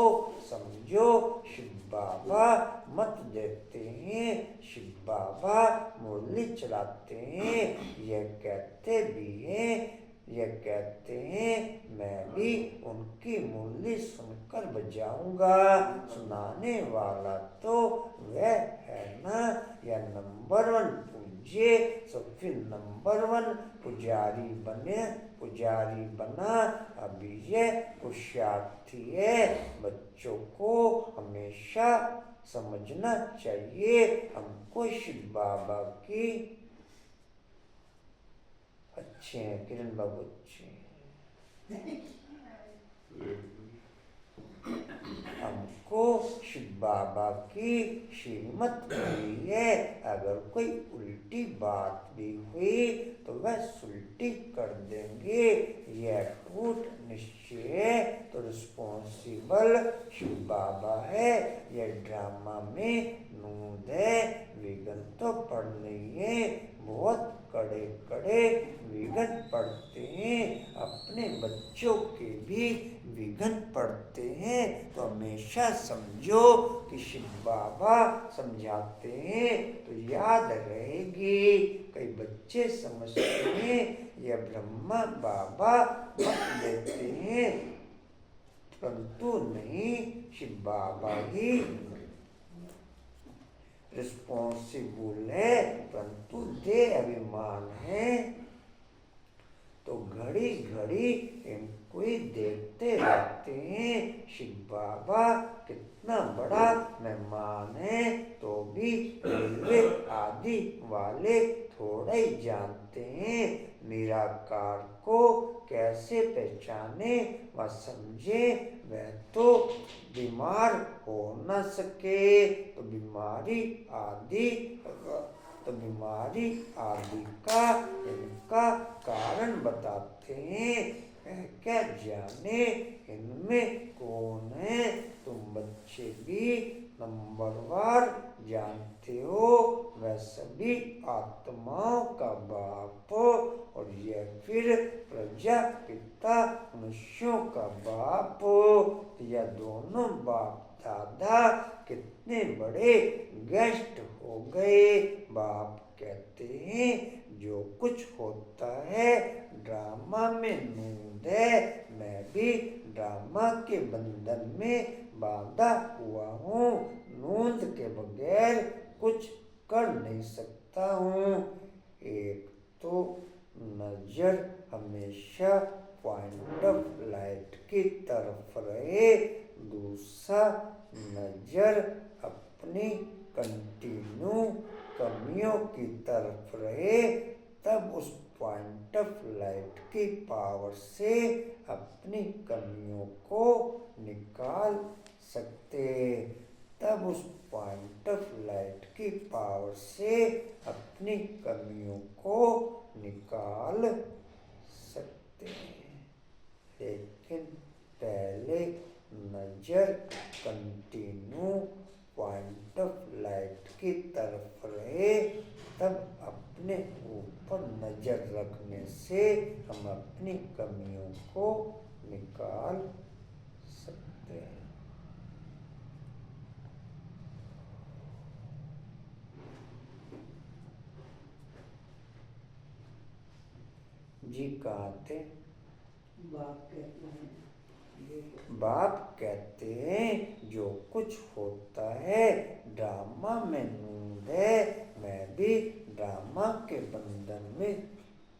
समझो शिव बाबा मत देते हैं, शिव बाबा मुरली चलाते हैं। यह कहते भी हैं, यह कहते हैं मैं भी उनकी मुरली सुनकर बजाऊंगा। सुनाने वाला तो वह है ना, यह नंबर 1 पूज्य, तो फिर नंबर 1 पुजारी बना। अभी यह पुरुषार्थी है। बच्चों को हमेशा समझना चाहिए, हमको शिव बाबा की अच्छे हैं। किरण बाबू अच्छे हैं। हमको शिव बाबा की श्रीमत हुई है। अगर कोई उल्टी बात भी हुई तो वह सुलटी कर देंगे, यह टूट निश्चय है। तो रिस्पॉन्सिबल शिव बाबा है। यह ड्रामा में नूद है, विघन तो पड़ नहीं है, बहुत कड़े कड़े विघन पड़ते हैं। अपने बच्चों के भी विघन पड़ते हैं, तो हमेशा समझो कि शिव बाबा समझाते हैं तो याद रहेगी। कई बच्चे समझते हैं यह ब्रह्मा बाबा मत देते हैं, परंतु नहीं, शिव बाबा ही रिस्पॉन्सिबल है, परंतु दे अभिमान है। तो घड़ी घड़ी इनको ही देखते रहते हैं। शिव बाबा कितना बड़ा मेहमान है, तो भी रेलवे आदि वाले थोड़ा ही जानते हैं निराकार को कैसे पहचाने व समझे। वह तो बीमार हो न सके, तो बीमारी आदि का इनका कारण बताते हैं। क्या जाने इनमें कौन है। तुम बच्चे भी नंबरवार जानते हो, वह सभी आत्माओं का बाप, और यह फिर प्रजापिता मनुष्यों का बाप। यह दोनों बाप दादा कितने बड़े गेस्ट हो गए। बाप कहते हैं जो कुछ होता है ड्रामा में नूंद है, मैं भी ड्रामा के बंधन में बांधा हुआ हूँ, नूंद के बगैर कुछ कर नहीं सकता हूँ। एक तो नजर हमेशा पॉइंट ऑफ लाइट की तरफ रहे, दूसरा नजर अपनी कंटिन्यू कमियों की तरफ रहे, तब उस पॉइंट ऑफ लाइट की पावर से अपनी कमियों को निकाल सकते, तब उस पॉइंट ऑफ लाइट की पावर से अपनी कमियों को निकाल सकते हैं। लेकिन पहले नजर कंटिन्यू पॉइंट ऑफ लाइट की तरफ रहे, तब अपने ऊपर नजर रखने से हम अपनी कमियों को निकाल सकते हैं। जी कहाँ थे? बाप कहते हैं ये बाप कहते हैं जो कुछ होता है ड्रामा में नूंद है, मैं भी ड्रामा के बंधन में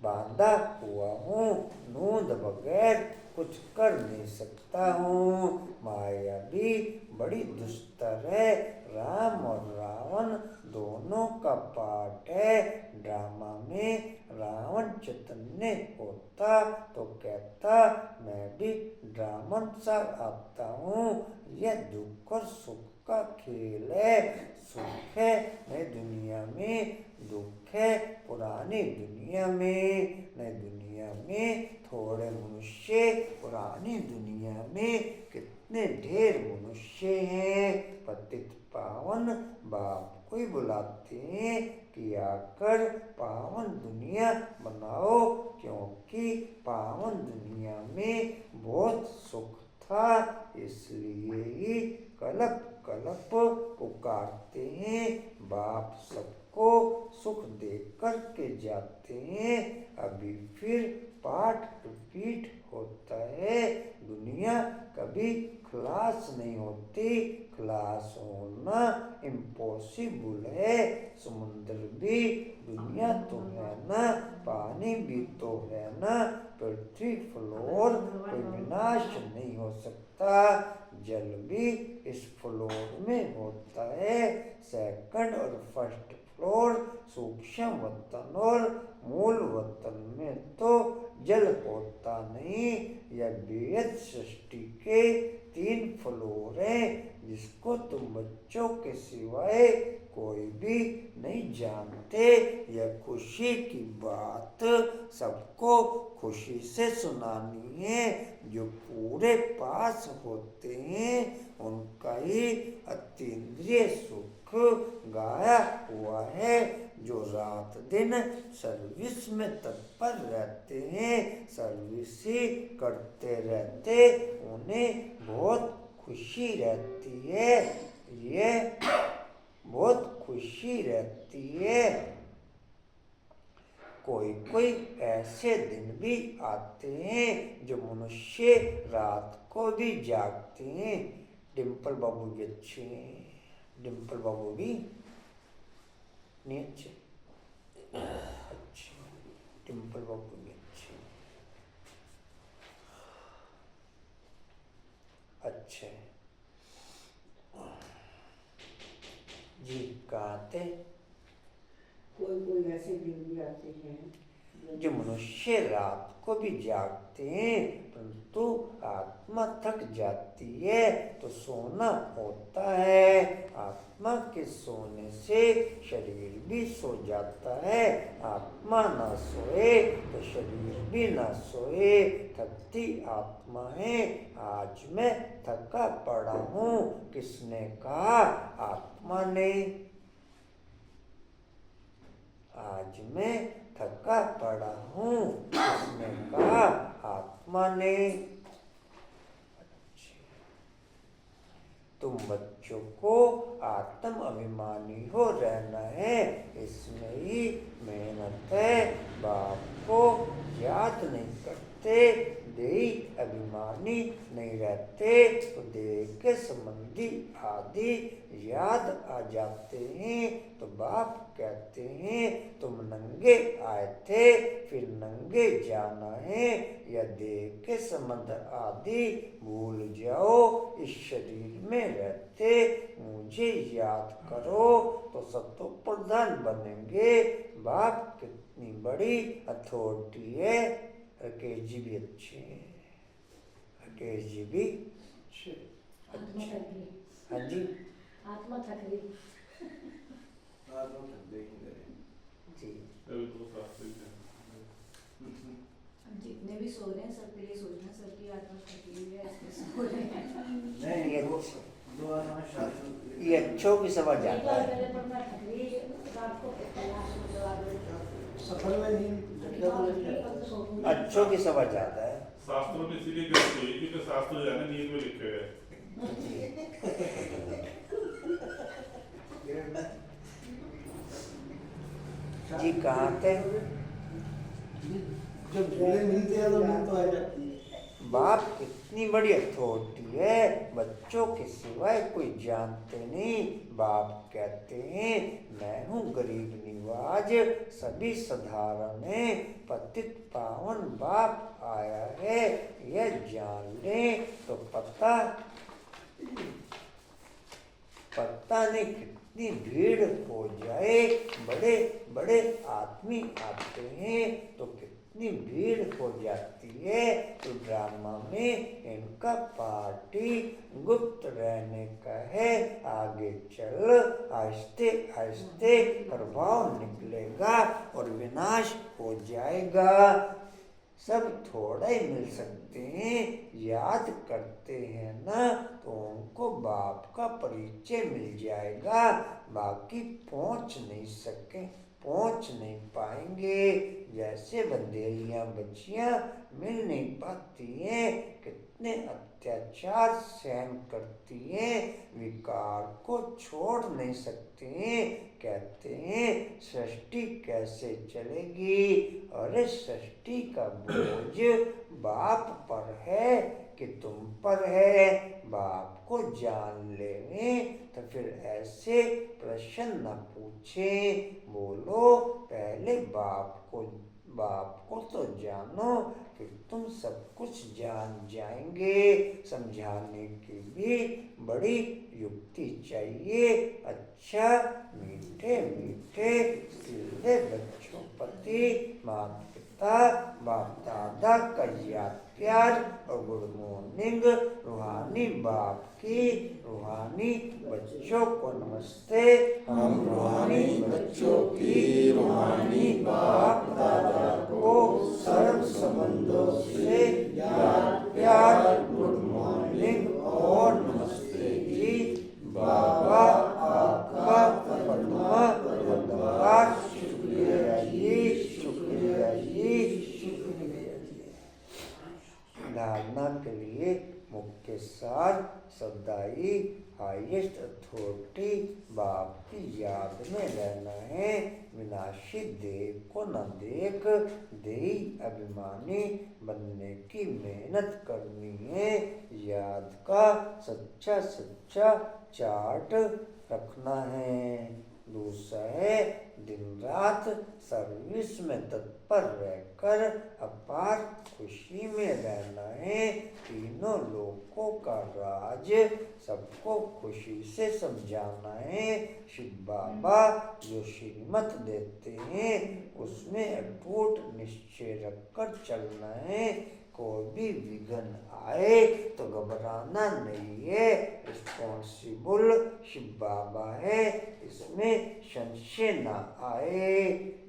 बांधा हुआ हूँ, नूंद बगैर कुछ कर नहीं सकता हूँ। माया भी बड़ी दुस्तर है, राम और रावण दोनों का पार्ट है। ड्रामा में रावण चैतन्य होता तो कहता मैं भी ड्रामन सा आता हूँ, यह दुख और सुख का खेल है। सुख है नई दुनिया में, दुख है पुरानी दुनिया में। नई दुनिया में थोड़े मनुष्य, पुरानी दुनिया में कितने ढेर मनुष्य हैं। पतित पावन बाप को ही बुलाते हैं कि आकर पावन दुनिया बनाओ, क्योंकि पावन दुनिया में बहुत सुख था, इसलिए ही कलप कलप पुकारते हैं। बाप सबको सुख दे कर के जाते हैं। अभी फिर पाठ रिपीट होता है, दुनिया कभी खलास नहीं होती, खलास होना इम्पॉसिबल है। समुद्र भी दुनिया तो है ना, पानी भी तो है ना, पृथ्वी फ्लोर कोई विनाश नहीं हो सकता। जल भी इस फ्लोर में होता है। सेकंड और फर्स्ट फ्लोर, सूक्ष्म वतन और मूल वतन में तो जल होता नहीं। यह बेहद सृष्टि के 3 फ्लोर हैं, जिसको तुम बच्चों के सिवाय कोई भी नहीं जानते। यह खुशी की बात सबको खुशी से सुनानी है। जो पूरे पास होते हैं उनका ही अतीन्द्रिय सुख गाया हुआ है। जो रात दिन सर्विस में तत्पर रहते हैं, सर्विस ही करते रहते, उन्हें बहुत खुशी रहती है। ये बहुत खुशी रहती है। कोई कोई ऐसे दिन भी आते हैं जो मनुष्य रात को भी जागते हैं। डिम्पल बाबू भी अच्छे हैं, डिम्पल बाबू भी नहीं अच्छे, अच्छे डिम्पल बाबू भी अच्छे, अच्छे जी। कहाँ थे? कोई कोई ऐसे दिन भी आते हैं जो मनुष्य रात को भी जागते हैं, परंतु आत्मा थक जाती है तो सोना होता है। आत्मा के सोने से शरीर भी सो जाता है। आत्मा ना सोए तो शरीर भी ना सोए। थकती आत्मा है। आज मैं थका पड़ा हूँ, किसने कहा? आत्मा ने। आज मैं थका पड़ा हूँ, किसने कहा? आत्मा ने। तुम बच्चों बच्चों को आत्म अभिमानी हो रहना है, इसमें ही मेहनत है। बाप को याद नहीं करते, देही अभिमानी नहीं रहते तो देह के संबंधी आदि याद आ जाते हैं तो बाप कहते हैं तुम नंगे आए थे फिर नंगे जाना है। या देह के संबंध आदि भूल जाओ, इस शरीर में रहते मुझे याद करो तो सतो प्रधान बनेंगे। बाप कितनी बड़ी अथॉरिटी है। राकेश जी भी अच्छे हैं, राकेश जी भी अच्छे। आत्मा थक गई, हाँ जी आत्मा थक गई। देखेंगे जी जितने भी सो रहे हैं सबके लिए सोचना, सबकी आत्मा थकी हुई है इसलिए सो रहे हैं। नहीं ये दो आत्मा शास्त्र ये अच्छों की समझ एक आता बार है। पहले पर मैं थक गई, रात को तलाश में जवाब सफल में नहीं अच्छों की समझ आता है। शास्त्रों में इसीलिए गलती हुई क्योंकि शास्त्र जो है ना नींद में लिखे गए। जी कहाँ थे? जब झूले मिलते हैं तो नींद तो आ जाती है। बाप कितनी बड़ी अथॉरिटी है, बच्चों के सिवाय कोई जानते नहीं। बाप कहते हैं मैं हूँ गरीब निवाज, सभी साधारण है, पतित पावन बाप आया है, यह जान ले तो पता नहीं कितनी भीड़ हो जाए। बड़े बड़े आदमी आते हैं तो कितनी भीड़ हो जाती है। तो ड्रामा में इनका पार्टी गुप्त रहने का है। आगे चल आहिस्ते आहिस्ते प्रभाव निकलेगा और विनाश हो जाएगा। सब थोड़ा ही मिल सकते हैं, याद करते हैं ना तो उनको बाप का परिचय मिल जाएगा, बाकी पहुंच नहीं पाएंगे। जैसे बंदेलियां बच्चियां मिल नहीं पाती हैं, कितने अत्याचार सहन करती हैं, विकार को छोड़ नहीं सकते हैं। कहते हैं सृष्टि कैसे चलेगी? अरे सृष्टि का बोझ बाप पर है कि तुम पर है? बाप को जान लें तो फिर ऐसे प्रश्न न पूछे। बोलो पहले बाप को तो जानो, फिर तुम सब कुछ जान जाएंगे। समझाने की भी बड़ी युक्ति चाहिए। अच्छा मीठे मीठे सीधे बच्चों प्रति माता पिता बाप दादा का याद प्यार और गुड मॉर्निंग। रूहानी बाप की रूहानी बच्चों को नमस्ते। हम रूहानी बच्चों की रूहानी बाप दादा को सर्व संबंधों से याद प्यार गुड मॉर्निंग और नमस्ते जी। बाबा आपका परमा धन्यवाद। शुक्रिया जी, शुक्रिया जी, शुक्रिया जी। धारणा के लिए मुख्य सार सदाई हाईएस्ट अथॉरिटी बाप की याद में रहना है। विनाशी देह को न देख देही अभिमानी बनने की मेहनत करनी है। याद का सच्चा चार्ट रखना है। दूसरा है दिन रात सर्विस में तत्पर रहकर अपार खुशी में रहना है। तीनों लोकों का राज सबको खुशी से समझाना है। शिव बाबा जो श्रीमत देते हैं उसमें अटूट निश्चय रखकर चलना है। कोई भी विघ्न आए तो घबराना नहीं है। रिस्पॉन्सिबल शिव बाबा है, इसमें संशय ना आए,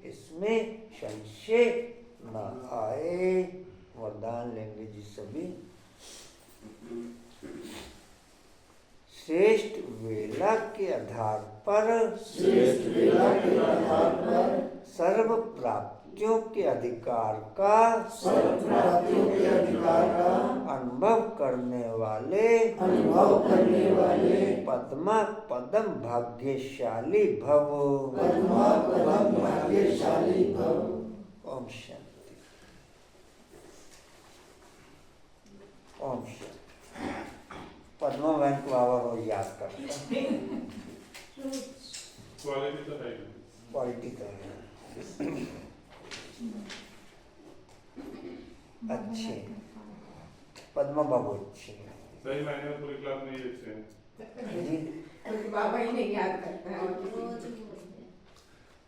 इसमें संशय ना आए। वरदान लेंगे जी सभी। श्रेष्ठ वेला के आधार पर सर्व प्राप्तियों के अधिकार का अनुभव कर करने वाले पद्मा पदम भाग्यशाली भव। ओम शांति। ओम शांति। पद्मा बहन को बाबा रोज याद करते हैं। क्वालिटी तो है ही। क्वालिटी तो है। अच्छे पद्मा बाबू अच्छे सही मायने में पूरी क्लास में ये अच्छे हैं। जी। क्योंकि बाबा ही नहीं याद करता है।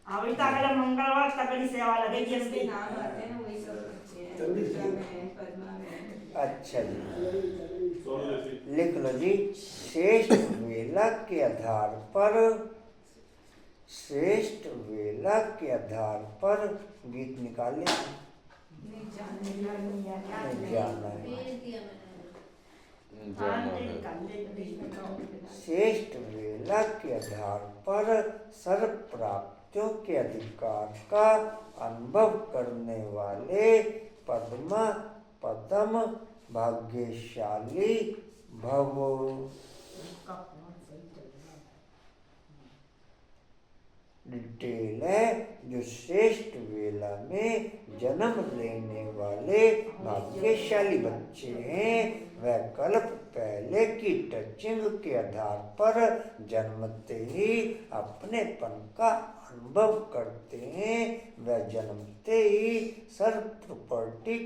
अभी तक अगर मंगलवार तक की सेवा लगेगी जिसके इसके नाम आते हैं वही सब अच्छे हैं। पूजा में, पद्मा में। अच्छा जी सोनू जैसी लिख लो जी। श्रेष्ठ वेला के आधार पर, श्रेष्ठ वेला के आधार पर गीत निकाले। नहीं जाना है। श्रेष्ठ वेला के आधार पर सर्व प्राप्तियों के अधिकार का अनुभव करने वाले पद्मा पदम भाग्यशाली भव। डिटेल है जो श्रेष्ठ वेला में जन्म लेने वाले भाग्यशाली बच्चे हैं वह कल्प पहले की टचिंग के आधार पर जन्मते ही अपनेपन का अनुभव करते हैं। वह जन्मते ही सर्व प्रॉपर्टी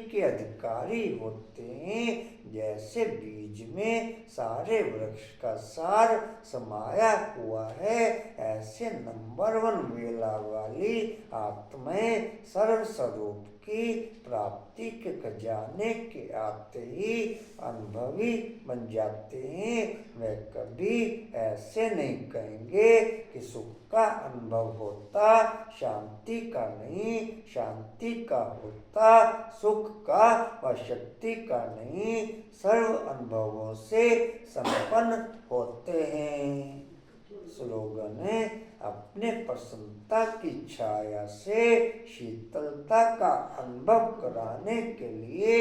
के अधिकारी होते हैं। जैसे बीज में सारे वृक्ष का सार समाया हुआ है, ऐसे नंबर 1 वेला वाली आत्माएं सर्व स्वरूप की प्राप्ति के खजाने के आते ही अनुभवी बन जाते हैं। वे कभी ऐसे नहीं कहेंगे कि सुख का अनुभव होता शांति का नहीं, शांति का होता सुख का व शक्ति का नहीं, सर्व अनुभवों से संपन्न होते हैं। स्लोगन है अपने प्रसन्नता की छाया से शीतलता का अनुभव कराने के लिए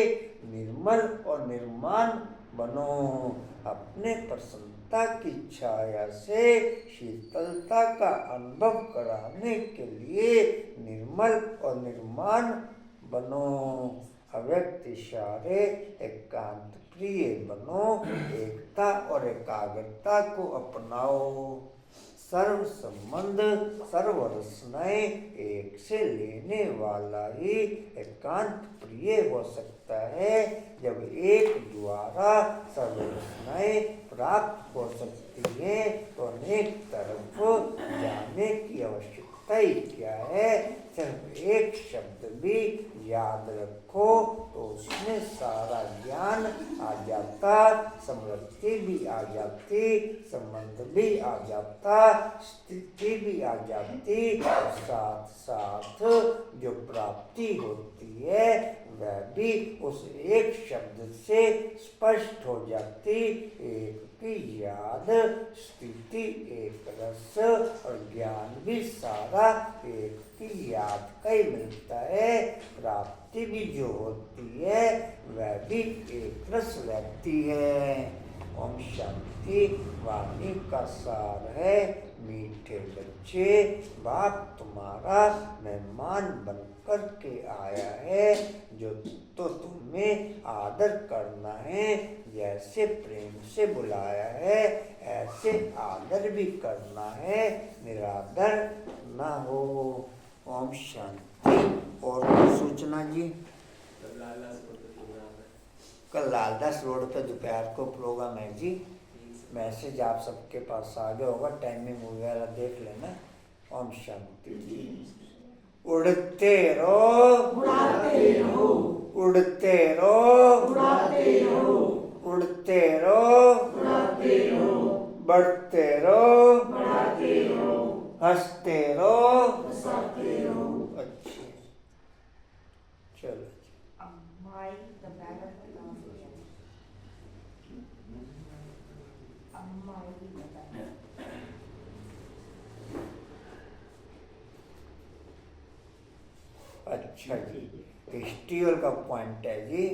निर्मल और निर्माण बनो। अपने प्रसन्नता की छाया से शीतलता का अनुभव कराने के लिए निर्मल और निर्माण बनो। अव्यक्त इशारे एकांत प्रिय बनो। एकता और एकाग्रता को अपनाओ। सर्व संबंध सर्व रचनाएं एक से लेने वाला ही एकांत प्रिय हो सकता है। जब एक द्वारा सर्व रचनाएं प्राप्त हो सकती हैं तो अनेक तरफ जाने की आवश्यकता ही क्या है। सिर्फ एक शब्द भी याद रखो तो उसमें सारा ज्ञान आ जाता, समृद्धि भी आ जाती, संबंध भी आ जाता, स्थिति भी आ जाती और साथ साथ जो प्राप्ति होती है वह भी उस एक शब्द से स्पष्ट हो जाती। एक की याद, स्थिति एक रस और ज्ञान भी सारा एक की याद का ही मिलता है। प्राप्ति भी जो होती है वह भी एक रस रहती है। ओम शांति। वाणी का सार है मीठे बच्चे, बाप तुम्हारा मेहमान बनकर के आया है जो तो तुम्हें आदर करना है। जैसे प्रेम से बुलाया है ऐसे आदर भी करना है, निरादर ना हो। ओम शांति। और सूचना जी कल लालदास रोड पे दोपहर को प्रोग्राम है जी। मैसेज आप सबके पास आ गया होगा, टाइमिंग वगैरह देख लेना। ओम शांति जी। उड़ते रहो उड़ाते रहो, उड़ते रहो उड़ाते रहो, उड़ते रहो उड़ाते रहो, बढ़ते रहो बढ़ाते रहो, हंसते रहो हंसाते रहो। अच्छे चलो अम्माई द बैनर अम्माई द बैनर। अच्छा जी। स्टील का पॉइंट है जी।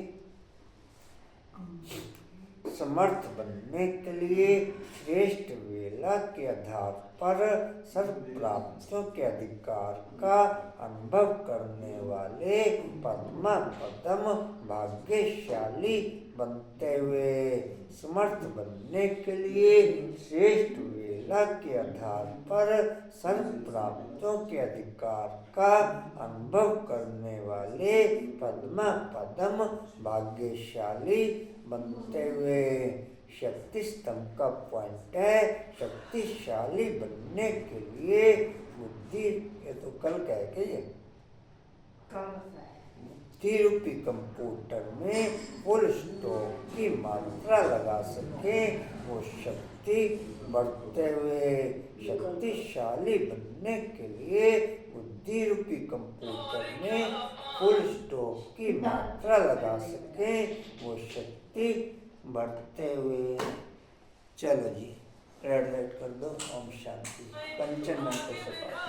समर्थ बनने के लिए श्रेष्ठ वेला के आधार पर सर्व प्राप्तियों के अधिकार का अनुभव करने वाले पद्मा पदम भाग्यशाली बनते हुए। समर्थ बनने के लिए श्रेष्ठ वेला के आधार पर सर्व प्राप्तियों के अधिकार का अनुभव करने वाले पद्मा पदम भाग्यशाली बनते हुए। शक्ति स्तंभ का पॉइंट है शक्तिशाली बनने के लिए बुद्धि, ये तो कल कह के ये बुद्धि रूपी कंप्यूटर में फुल स्टॉप की मात्रा लगा सके वो शक्ति बढ़ते हुए। शक्तिशाली बनने के लिए बुद्धि रूपी कंप्यूटर में फुल स्टॉप की मात्रा लगा सके वो शक्ति बढ़ते हुए। चलो जी, रेड लाइट कर दो। ओम शांति। पंचन मंत्र से पाठ।